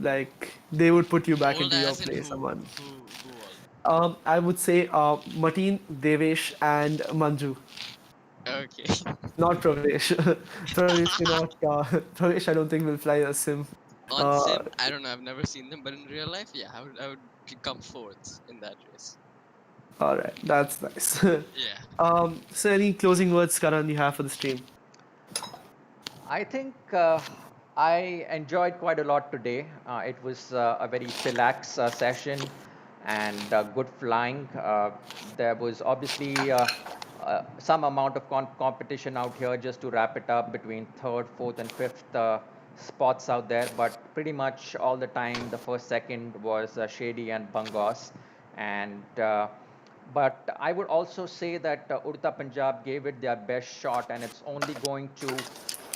like they would put you back Old into your as in place, someone. who all? I would say Mateen, Devesh, and Manju. Okay. Not Pravesh. Pravesh cannot. Pravesh, I don't think will fly a sim. On Uh, sim, I don't know. I've never seen them, but in real life, yeah, I would come fourth in that race. all right, that's nice. Yeah. So any closing words, Karan, you have for the stream? I think I enjoyed quite a lot today. It was a very chillax session and good flying. There was obviously some amount of competition out here just to wrap it up between third, fourth, and fifth spots out there. But pretty much all the time, the first, second was Shady and Bangos. And but I would also say that Urta Punjab gave it their best shot, and it's only going to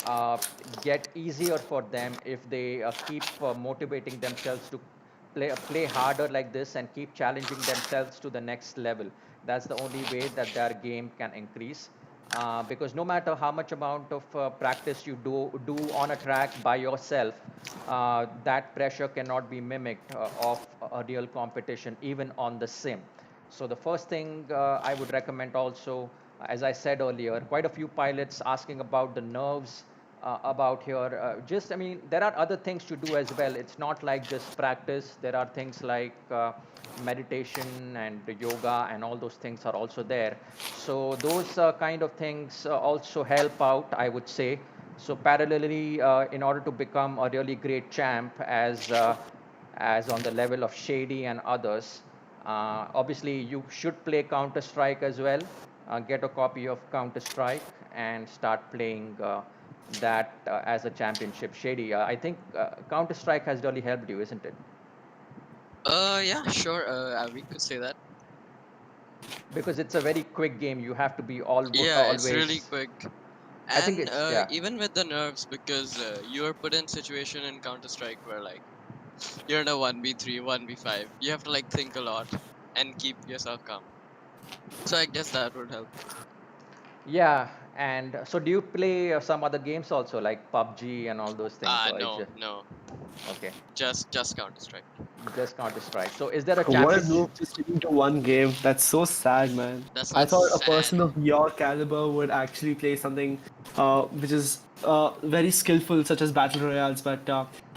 uh, get easier for them if they keep motivating themselves to play harder like this and keep challenging themselves to the next level. That's the only way that their game can increase. Because no matter how much amount of practice you do on a track by yourself, that pressure cannot be mimicked of a real competition, even on the sim. So the first thing I would recommend also, as I said earlier, quite a few pilots asking about the nerves about here. Just, I mean, there are other things to do as well. It's not like just practice. There are things like meditation and yoga, and all those things are also there. So those kind of things also help out, I would say. So parallelly, in order to become a really great champ, as on the level of Shady and others, obviously, you should play Counter Strike as well. Get a copy of Counter Strike and start playing that as a championship. Shady, I think Counter Strike has really helped you, isn't it? Yeah, sure. We could say that. Because it's a very quick game. You have to be Yeah, it's really always. quick. I think And it's, yeah. even with the nerves, because you are put in situation in Counter Strike where like you're in a 1v3, 1v5. You have to like think a lot and keep yourself calm. So I guess that would help. Yeah, and so do you play some other games also, like PUBG and all those things, or it's No, just no, okay, just Counter Strike. just Counter Strike? So is there a What a championship? noob just sticking to one game. That's so sad, man. That's I not thought a sad. person of your caliber would actually play something which is very skillful, such as battle royales. But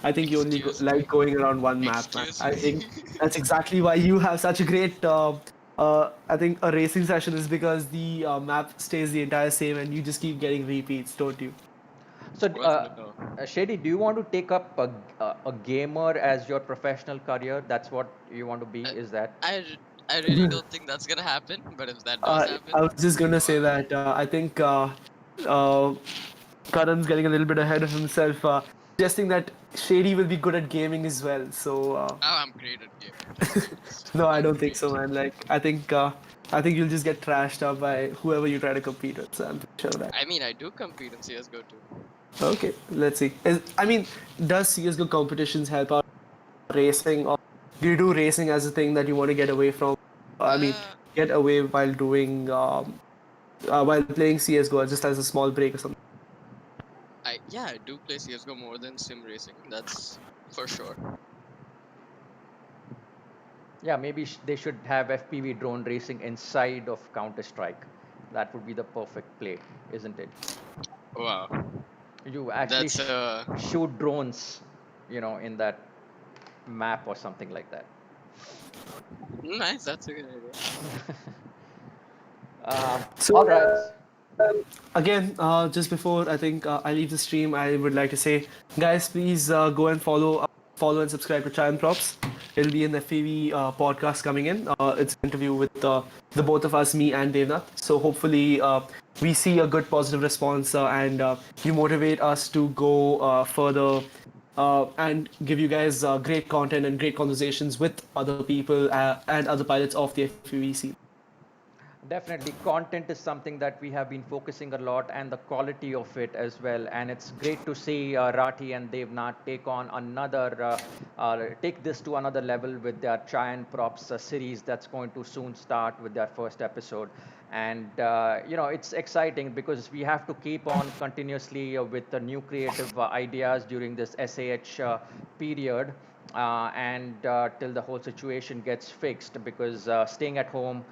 I think you only Excuse like me. going around one map, man. Excuse I think me. that's exactly why you have such a great. I think a racing session is because the map stays the entire same, and you just keep getting repeats, don't you? So, Well, no. Shady, do you want to take up a gamer as your professional career? That's what you want to be, I, is that? I, I really don't think that's gonna happen. But if that does I happen, was just gonna say wow. that I think uh, Karan's getting a little bit ahead of himself, suggesting that Shady will be good at gaming as well. So Oh, I'm great at gaming, to be honest. no, I I'm don't think great. so, man. Like I think you'll just get trashed up by whoever you try to compete with. So I'm pretty sure of that. I mean, I do compete in CS:GO too. Okay, let's see. I mean, does CS:GO competitions help out racing, or do you do racing as a thing that you want to get away from? I mean, Uh, get away while doing while playing CS:GO, just as a small break or something. I do play CS:GO more than sim racing. That's for sure. Yeah, maybe they should have FPV drone racing inside of Counter Strike. That would be the perfect play, isn't it? Wow, You actually that's shoot drones, in that map or something like that. nice. That's a good idea. All So right. again, just before I think I leave the stream, I would like to say, guys, please go and follow and subscribe to Chai Props. It'll be an FAV podcast coming in. It's an interview with the both of us, me and Devnath. So hopefully, we see a good positive response and you motivate us to go further and give you guys great content and great conversations with other people and other pilots of the FAV scene. Definitely, content is something that we have been focusing a lot, and the quality of it as well. And it's great to see Rati and Devnath take this to another level with their Chai and Props series that's going to soon start with their first episode. And it's exciting because we have to keep on continuously with the new creative ideas during this SAH period, and till the whole situation gets fixed, because staying at home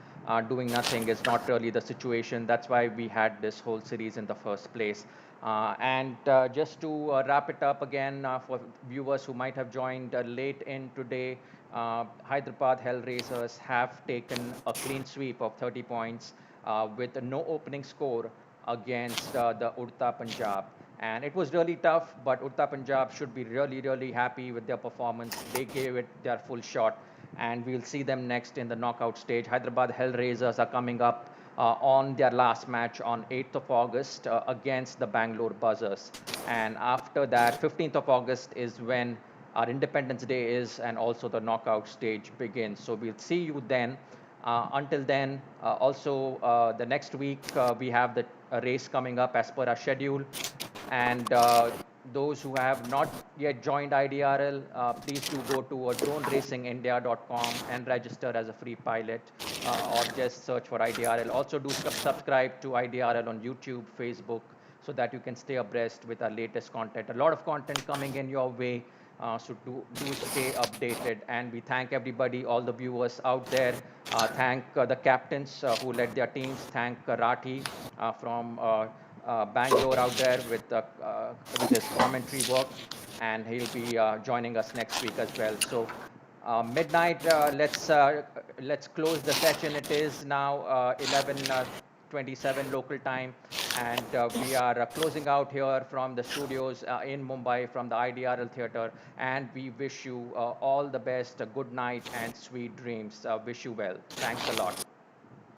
doing nothing is not really the situation. That's why we had this whole series in the first place. And just to wrap it up again, for viewers who might have joined late in today, Hyderabad Hellraisers have taken a clean sweep of 30 points with no opening score against the Urta Punjab. And it was really tough, but Uttar Punjab should be really, really happy with their performance. They gave it their full shot, and we'll see them next in the knockout stage. Hyderabad Hellraisers are coming up on their last match on 8th of August against the Bangalore Buzzers. And after that, 15th of August is when our Independence Day is, and also the knockout stage begins. So we'll see you then. Until then, also the next week we have the race coming up as per our schedule. And those who have not yet joined IDRL, please do go to droneracingindia.com and register as a free pilot, or just search for IDRL. Also do subscribe to IDRL on YouTube, Facebook, so that you can stay abreast with our latest content. A lot of content coming in your way, so do stay updated. And we thank everybody, all the viewers out there. Thank the captains who led their teams. Thank Rathi from Bangalore out there with his commentary work, and he'll be joining us next week as well. So midnight, let's close the session. It is now 11:27 local time, and we are closing out here from the studios in Mumbai from the IDRL Theatre. And we wish you all the best, a good night and sweet dreams. Wish you well. Thanks a lot.